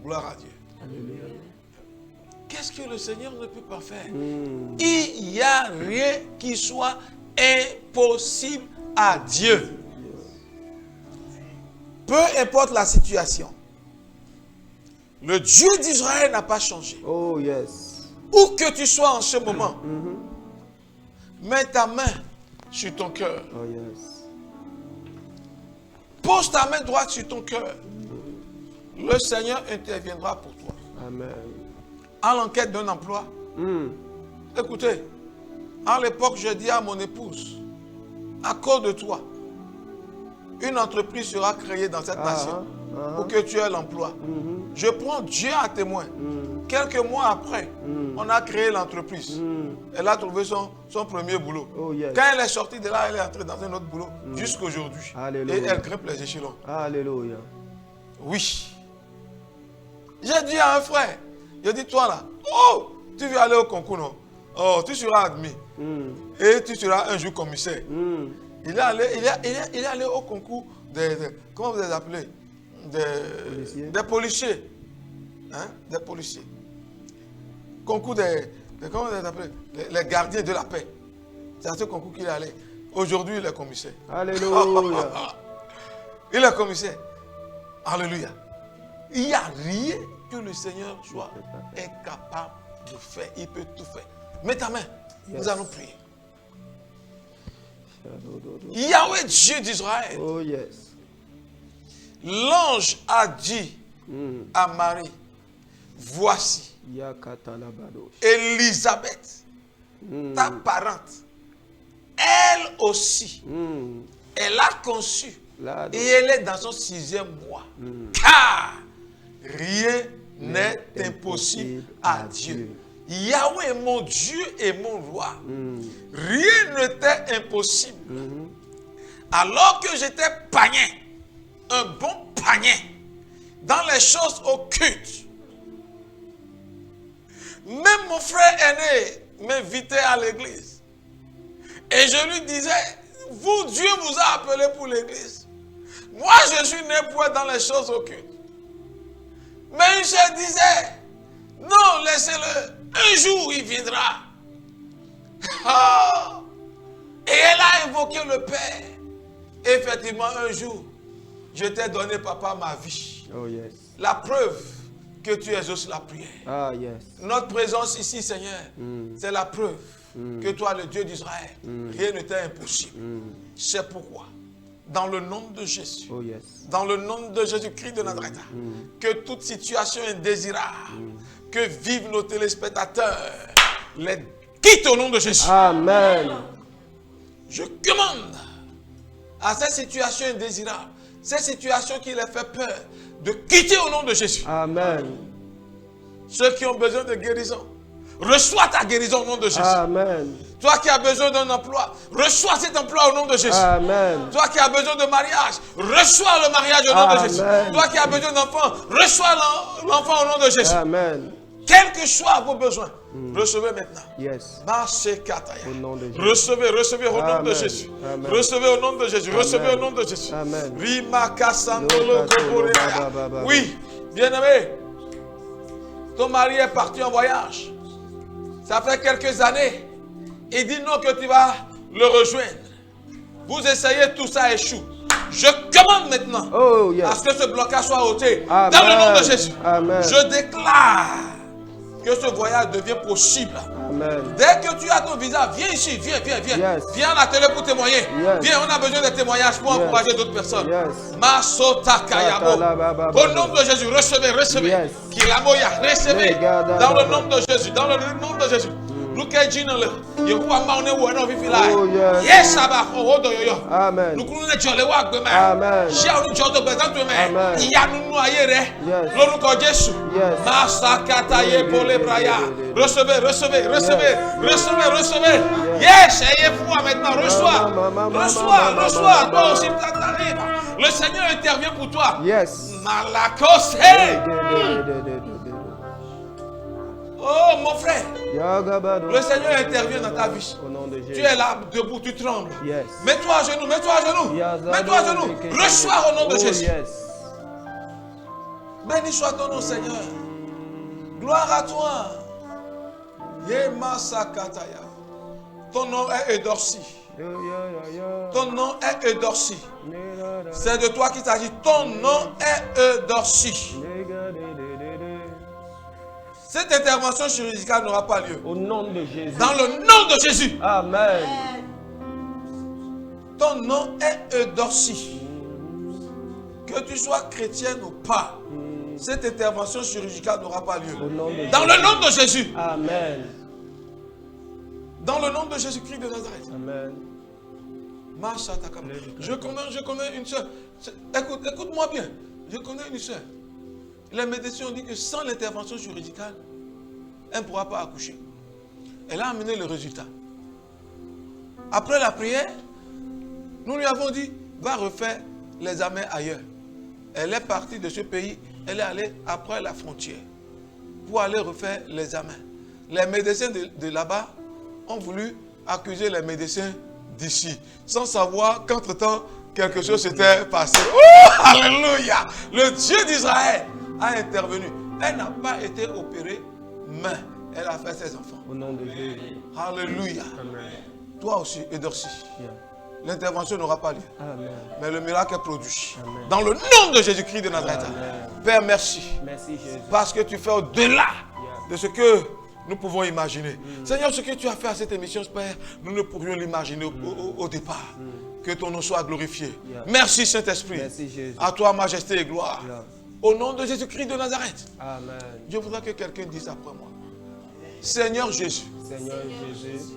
B: Gloire à Dieu. Qu'est-ce que le Seigneur ne peut pas faire? Il n'y a rien qui soit impossible à Dieu. Peu importe la situation. Le Dieu d'Israël n'a pas changé.
A: Oh yes.
B: Où que tu sois en ce moment, mets ta main sur ton cœur.
A: Oh yes.
B: Pose ta main droite sur ton cœur. Le Seigneur interviendra pour toi.
A: Amen.
B: À l'enquête d'un emploi. Écoutez, à l'époque, je dis à mon épouse, à cause de toi, une entreprise sera créée dans cette nation pour que tu aies l'emploi. Je prends Dieu à témoin. Quelques mois après, on a créé l'entreprise. Elle a trouvé son premier boulot.
A: Oh, yes.
B: Quand elle est sortie de là, elle est entrée dans un autre boulot jusqu'aujourd'hui. Et elle grimpe les échelons.
A: Alléluia.
B: Oui. J'ai dit à un frère, j'ai dit, toi là, oh, tu veux aller au concours, non? Oh, tu seras admis. Et tu seras un jour commissaire. Il est allé au concours comment vous les appelez? Des policiers. Hein? Des policiers. Concours comment vous les appelez? Les gardiens de la paix. C'est à ce concours qu'il est allé. Aujourd'hui, il est commissaire.
A: Alléluia.
B: Il est commissaire. Alléluia. Il n'y a rien que le Seigneur soit incapable de faire. Il peut tout faire. Mets ta main. Nous allons prier. Yahweh Dieu d'Israël.
A: Oh yes.
B: L'ange a dit à Marie, voici Élisabeth, ta parente, elle aussi, elle a conçu et elle est dans son 6e mois. Car rien n'est impossible à Dieu. Yahweh est mon Dieu et mon roi. Rien n'était impossible. Alors que j'étais païen, un bon païen, dans les choses occultes. Même mon frère aîné m'invitait à l'église. Et je lui disais, vous, Dieu vous a appelé pour l'église. Moi, je suis né pour être dans les choses occultes. Mais je disais, non, laissez-le. Un jour, il viendra. Et elle a invoqué le Père. Effectivement, un jour, je t'ai donné, papa, ma vie.
A: Oh yes.
B: La preuve que tu exauces la prière.
A: Ah yes.
B: Notre présence ici, Seigneur, c'est la preuve que toi, le Dieu d'Israël, rien ne t'est impossible. C'est pourquoi, dans le nom de Jésus,
A: oh yes,
B: dans le nom de Jésus-Christ de Nazareth, que toute situation indésirable, que vivent nos téléspectateurs, les quitte au nom de Jésus.
A: Amen.
B: Je commande à ces situations indésirables, ces situations qui les fait peur, de quitter au nom de Jésus.
A: Amen.
B: Ceux qui ont besoin de guérison, reçois ta guérison au nom de Jésus.
A: Amen.
B: Toi qui as besoin d'un emploi, reçois cet emploi au nom de Jésus.
A: Amen.
B: Toi qui as besoin de mariage, reçois le mariage au nom de Jésus. Toi qui as besoin d'enfant, reçois l'enfant au nom de Jésus.
A: Amen.
B: Quels que soient vos besoins, recevez maintenant.
A: Yes.
B: Au nom de Jésus. Recevez au nom de Jésus.
A: Amen.
B: Recevez au nom de Jésus.
A: Amen.
B: Recevez au nom de Jésus.
A: Amen.
B: Oui, bien-aimé, ton mari est parti en voyage. Ça fait quelques années. Il dit non que tu vas le rejoindre. Vous essayez, tout ça échoue. Je commande maintenant à ce que ce blocage soit ôté. Dans le nom de Jésus.
A: Amen.
B: Je déclare que ce voyage devient possible.
A: Amen.
B: Dès que tu as ton visa, viens ici, viens.
A: Yes.
B: Viens à la télé pour témoigner.
A: Yes.
B: Viens, on a besoin de témoignages pour encourager d'autres personnes.
A: Yes.
B: Masota Kayabo. Au nom de Jésus, recevez.
A: Yes.
B: Kilamoya, recevez. Dans le nom de Jésus, dans le nom de Jésus.
A: Amen.
B: Recevez. Yes, ayez foi maintenant. Reçois. Toi aussi, t'arrives. Le Seigneur intervient pour toi.
A: Yes.
B: Malakose. Oh mon frère, le Seigneur intervient dans ta vie. Tu es là debout, tu trembles.
A: Yes.
B: Mets-toi à genoux. Reçois au nom de Jésus.
A: Yes.
B: Béni soit ton nom, Seigneur. Gloire à toi. Yema Sakataya. Ton nom est Edorsi. Ton nom est Edorsi. C'est de toi qu'il s'agit. Ton nom est Edorsi. Cette intervention chirurgicale n'aura pas lieu.
A: Au nom de Jésus.
B: Dans le nom de Jésus.
A: Amen.
B: Ton nom est Eudorsi. Que tu sois chrétienne ou pas, cette intervention chirurgicale n'aura pas lieu. Dans le nom de Jésus.
A: Amen.
B: Dans le nom de Jésus-Christ de Nazareth.
A: Amen.
B: Je connais une soeur. Écoute-moi bien. Je connais une soeur. Les médecins ont dit que sans l'intervention chirurgicale, elle ne pourra pas accoucher. Elle a amené le résultat. Après la prière, nous lui avons dit, va refaire les examens ailleurs. Elle est partie de ce pays, elle est allée après la frontière pour aller refaire les examens. Les médecins de là-bas ont voulu accuser les médecins d'ici, sans savoir qu'entre-temps, quelque chose s'était passé. Oh, alléluia! Le Dieu d'Israël a intervenu. Elle n'a pas été opérée, mais elle a fait ses enfants.
A: Au nom de Jésus.
B: Alléluia.
A: Amen.
B: Toi aussi, Edorsi.
A: Yeah.
B: L'intervention n'aura pas lieu.
A: Amen.
B: Mais le miracle est produit.
A: Amen.
B: Dans le nom de Jésus-Christ de Nazareth.
A: Amen.
B: Père, merci.
A: Merci Jésus.
B: Parce que tu fais au-delà de ce que nous pouvons imaginer. Seigneur, ce que tu as fait à cette émission, Père, nous ne pourrions l'imaginer au départ. Que ton nom soit glorifié.
A: Yeah.
B: Merci Saint-Esprit.
A: Merci Jésus.
B: À toi, majesté et gloire.
A: Yeah.
B: Au nom de Jésus-Christ de Nazareth.
A: Amen.
B: Je voudrais que quelqu'un dise après moi. Seigneur Jésus.
A: Seigneur Jésus.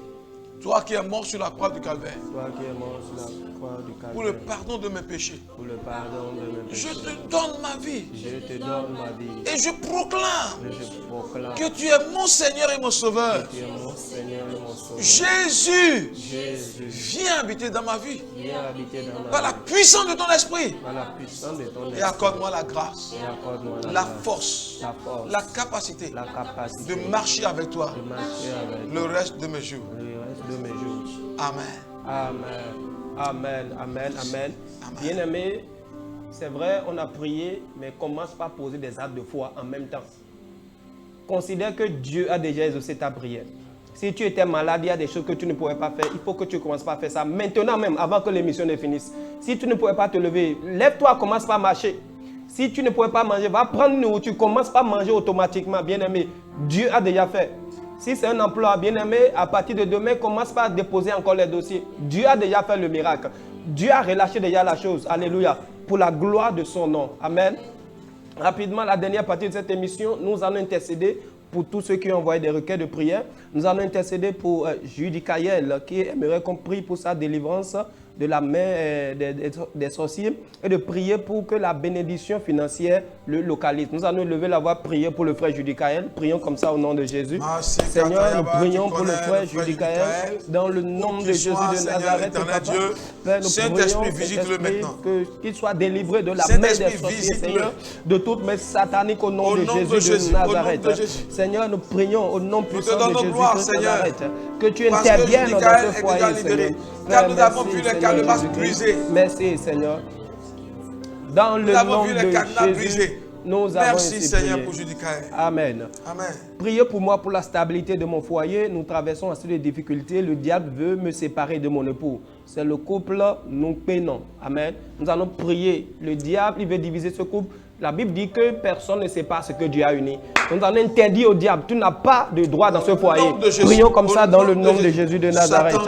B: Toi qui es mort sur la croix du Calvaire.
A: Toi qui es mort sur la croix du Calvaire.
B: Pour le pardon de mes péchés.
A: Pour le pardon de mes péchés.
B: Je te donne ma vie.
A: Je te donne ma vie.
B: Et je proclame
A: Et je proclame
B: que tu es mon Seigneur et mon Sauveur.
A: que tu es mon Seigneur et mon Sauveur.
B: Jésus,
A: Jésus,
B: viens habiter dans ma vie.
A: viens habiter dans ma
B: Par la
A: vie.
B: puissance de ton esprit.
A: Par la puissance de ton
B: Et
A: esprit.
B: accorde-moi la grâce,
A: Et accorde-moi
B: la
A: grâce,
B: force,
A: la force,
B: la capacité
A: la capacité
B: de marcher avec toi
A: de marcher avec
B: le reste de mes jours.
A: le reste de mes jours.
B: Amen.
A: Amen. Amen. Amen. Amen.
B: Amen.
A: Bien-aimé, c'est vrai, on a prié, mais commence par poser des actes de foi en même temps. Considère que Dieu a déjà exaucé ta prière. Si tu étais malade, il y a des choses que tu ne pouvais pas faire. Il faut que tu commences par faire ça maintenant même, avant que l'émission ne finisse. Si tu ne pouvais pas te lever, lève-toi, commence par marcher. Si tu ne pouvais pas manger, va prendre une nourriture, commence par manger automatiquement. Bien-aimé, Dieu a déjà fait. Si c'est un emploi, bien-aimé, à partir de demain, commence par déposer encore les dossiers. Dieu a déjà fait le miracle. Dieu a relâché déjà la chose. Alléluia. Pour la gloire de son nom. Amen. Rapidement, la dernière partie de cette émission, nous allons intercéder pour tous ceux qui ont envoyé des requêtes de prière. Nous allons intercéder pour Judy Kael, qui aimerait qu'on prie pour sa délivrance de la main des sorciers et de prier pour que la bénédiction financière le localise. Nous allons lever la voix, prier pour le frère Judy Kael. Prions comme ça au nom de Jésus. Seigneur, nous prions pour le frère Judy Kael dans le nom de Jésus de Nazareth. Père, nous prions,
B: visite-le maintenant.
A: Qu'il soit délivré de la main des sorciers, Seigneur, de toutes mes sataniques au nom de Jésus de Nazareth. Seigneur, nous prions au nom puissant de Jésus de Nazareth. Que tu interviennes dans ce foyer, Seigneur.
B: Car nous avons vu les calebasses brisées.
A: Merci, Seigneur. Dans le nom de Jésus, nous avons
B: Merci, Seigneur, pour Judy Kael.
A: Amen.
B: Amen.
A: Priez pour moi pour la stabilité de mon foyer. Nous traversons assez de difficultés. Le diable veut me séparer de mon époux. C'est le couple, nous peinons. Amen. Nous allons prier. Le diable, il veut diviser ce couple. La Bible dit que personne ne sait pas ce que Dieu a uni. Nous allons interdire au diable, tu n'as pas de droit dans ce foyer. Prions comme ça dans le nom de Jésus de Nazareth.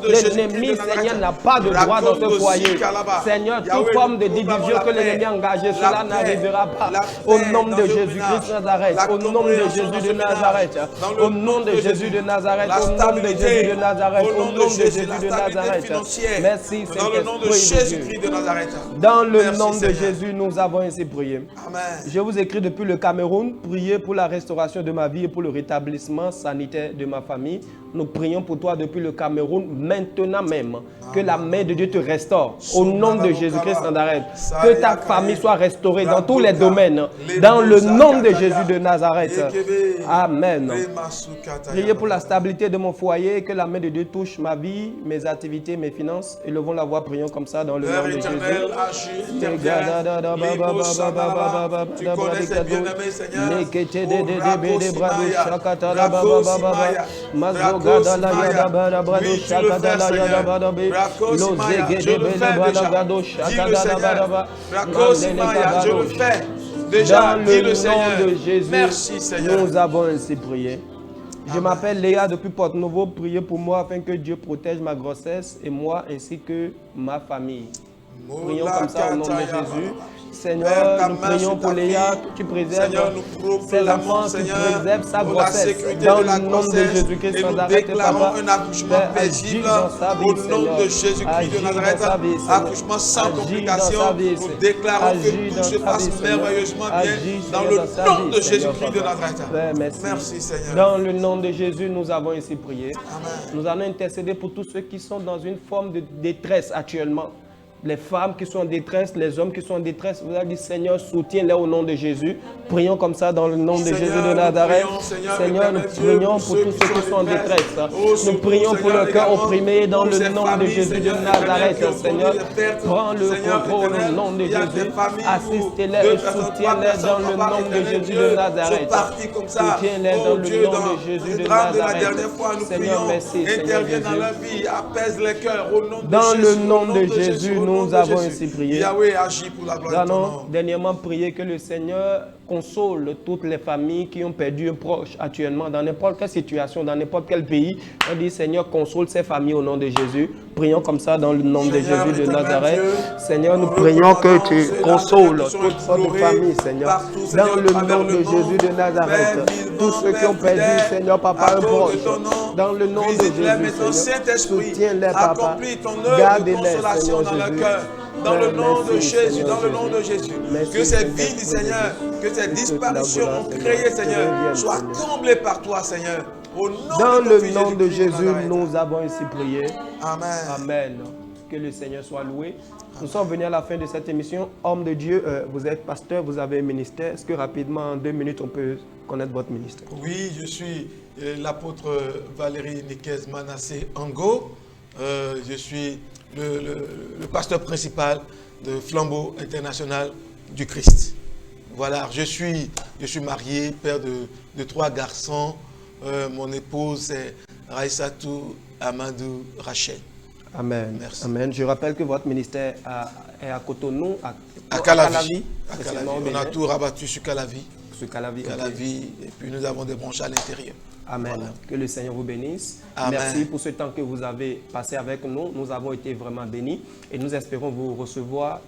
A: L'ennemi, Seigneur, n'a pas de droit dans ce foyer. Seigneur, toute forme de division que l'ennemi a engagée, cela n'arrivera pas. Au nom de Jésus-Christ de Nazareth. Au nom de Jésus de Nazareth. Au nom de Jésus de Nazareth. Au nom de Jésus de Nazareth. Au nom de Jésus de Nazareth. Merci, Seigneur.
B: Dans le nom de Jésus-Christ de Nazareth.
A: Dans le nom de Jésus, nous avons ainsi prié.
B: Amen.
A: Je vous écris depuis le Cameroun, priez pour la restauration de ma vie et pour le rétablissement sanitaire de ma famille. Nous prions pour toi depuis le Cameroun, maintenant même. Que la main de Dieu te restaure. Au nom de Jésus-Christ de Nazareth. Que ta famille soit restaurée dans tous les domaines. Dans le nom de Jésus de Nazareth. Amen. Priez pour la stabilité de mon foyer. Que la main de Dieu touche ma vie, mes activités, mes finances. Élevons la voix, prions comme ça dans le nom de Jésus.
B: Tu connais ces bien-aimés, je le fais. Déjà,
A: dans le nom de Jésus,
B: merci, Seigneur.
A: Nous avons ainsi prié. Je m'appelle Léa depuis Porte-Nouveau. Priez pour moi afin que Dieu protège ma grossesse et moi ainsi que ma famille. Prions comme ça au nom de Jésus. Seigneur, nous prions pour Léa, que tu préserves ses enfants, que tu préserves sa grossesse. Dans le nom de Jésus-Christ, sans arrêt,
B: déclarons un accouchement paisible au nom de Jésus-Christ de Nazareth. Accouchement sans complications. Nous déclarons que tout se passe merveilleusement bien dans le nom de Jésus-Christ de Nazareth. Merci Seigneur.
A: Dans le nom de Jésus, nous avons ainsi prié.
B: Amen.
A: Nous allons intercéder pour tous ceux qui sont dans une forme de détresse actuellement. Les femmes qui sont en détresse, les hommes qui sont en détresse, vous avez dit Seigneur, soutiens-les au nom de Jésus. Prions comme ça dans le nom de Jésus de Nazareth. Seigneur, nous prions pour tous ceux qui sont en détresse. Nous prions pour le cœur opprimé dans le nom de Jésus de Nazareth. Seigneur, prends le contrôle au nom de Jésus. Assistez-les et soutiens-les dans le nom de Jésus de Nazareth. Soutiens-les dans le nom de Jésus de Nazareth. Seigneur, merci. Seigneur Jésus. Dans le nom de Jésus, nous avons ainsi prié.
B: Yahweh agit pour la gloire de ton nom.
A: Nous allons dernièrement prier que le Seigneur console toutes les familles qui ont perdu un proche actuellement dans n'importe quelle situation, dans n'importe quel pays. On dit Seigneur, console ces familles au nom de Jésus. Prions comme ça dans le nom de Jésus de Nazareth. Seigneur, nous prions que tu consoles toutes sortes de familles, Seigneur. Dans le nom de Jésus de Nazareth. Tous ceux qui ont perdu, Seigneur, papa, un proche. Dans le nom de Jésus, Seigneur. Soutiens-les, papa. Garde-les, Seigneur Jésus.
B: Dans le nom de Jésus, dans le nom de Jésus. Que ces vies, Seigneur, que ces disparitions ont créé, Seigneur, soient comblées par toi, Seigneur.
A: Dans le nom de Jésus, nous avons ainsi prié.
B: Amen.
A: Amen. Que le Seigneur soit loué. Nous sommes venus à la fin de cette émission. Homme de Dieu, vous êtes pasteur, vous avez un ministère. Est-ce que rapidement, en 2 minutes, on peut connaître votre ministère?
B: Oui, je suis l'apôtre Valérie Niquez Manassé Ango. Je suis le pasteur principal de Flambeau International du Christ. Voilà, je suis marié, père de 3 garçons. Mon épouse, c'est Raïsatou Amadou Rachel.
A: Amen.
B: Merci.
A: Amen. Je rappelle que votre ministère est à Cotonou,
B: à Calavi. On a
A: Bénin.
B: tout rabattu sur Calavi.
A: Sur Calavi.
B: Calavi, et puis nous avons des branches à l'intérieur.
A: Amen.
B: Voilà.
A: Que le Seigneur vous bénisse.
B: Amen.
A: Merci pour ce temps que vous avez passé avec nous. Nous avons été vraiment bénis et nous espérons vous recevoir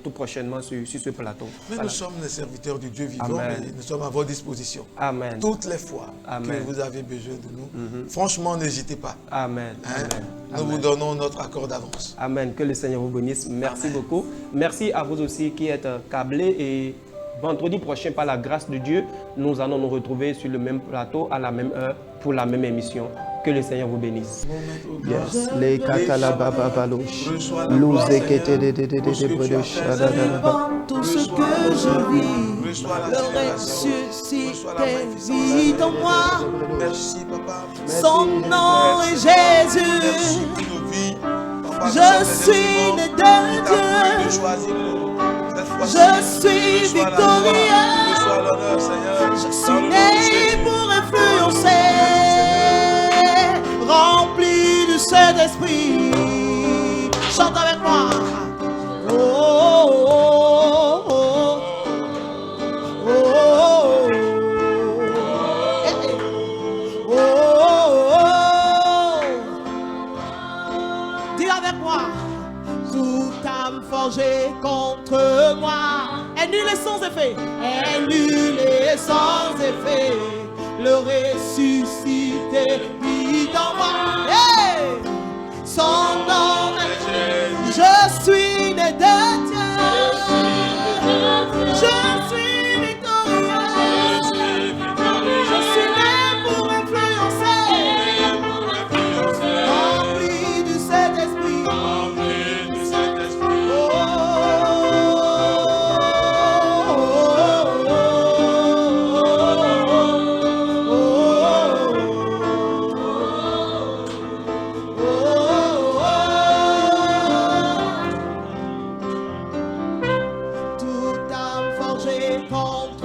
A: tout prochainement sur ce plateau.
B: Mais
A: voilà.
B: Nous sommes les serviteurs du Dieu vivant.
A: Amen.
B: Et nous sommes à votre disposition.
A: Amen.
B: Toutes les fois
A: Amen.
B: que vous avez besoin de nous, franchement, n'hésitez pas.
A: Amen.
B: Hein?
A: Amen.
B: Nous vous donnons notre accord d'avance.
A: Amen. Que le Seigneur vous bénisse. Merci
B: Amen.
A: beaucoup. Merci à vous aussi qui êtes câblés et vendredi prochain, par la grâce de Dieu, nous allons nous retrouver sur le même plateau à la même heure pour la même émission. Que le Seigneur vous bénisse.
B: Yes.
A: Les katalababalosh.
C: Tout ce que je vis, le ressuscité vit en moi.
B: Merci, papa.
C: Son nom est Jésus.
B: Merci pour nos vies. Papa,
C: Je suis né de Dieu. Je suis victorieux. Je suis né pour influencer. Rempli du Saint-Esprit. Chante avec moi. Oh, oh, oh, oh, oh, oh, oh, oh. Dis avec moi. Toute âme forgée contre moi est nulle et sans effet. Est nulle et sans effet. Le ressuscité vit en moi. Hey! Son nom est Jésus. Je suis né de Dieu. Je suis victorieux. Je suis né pour influencer. Rempli du Saint-Esprit. Toute âme forgée contre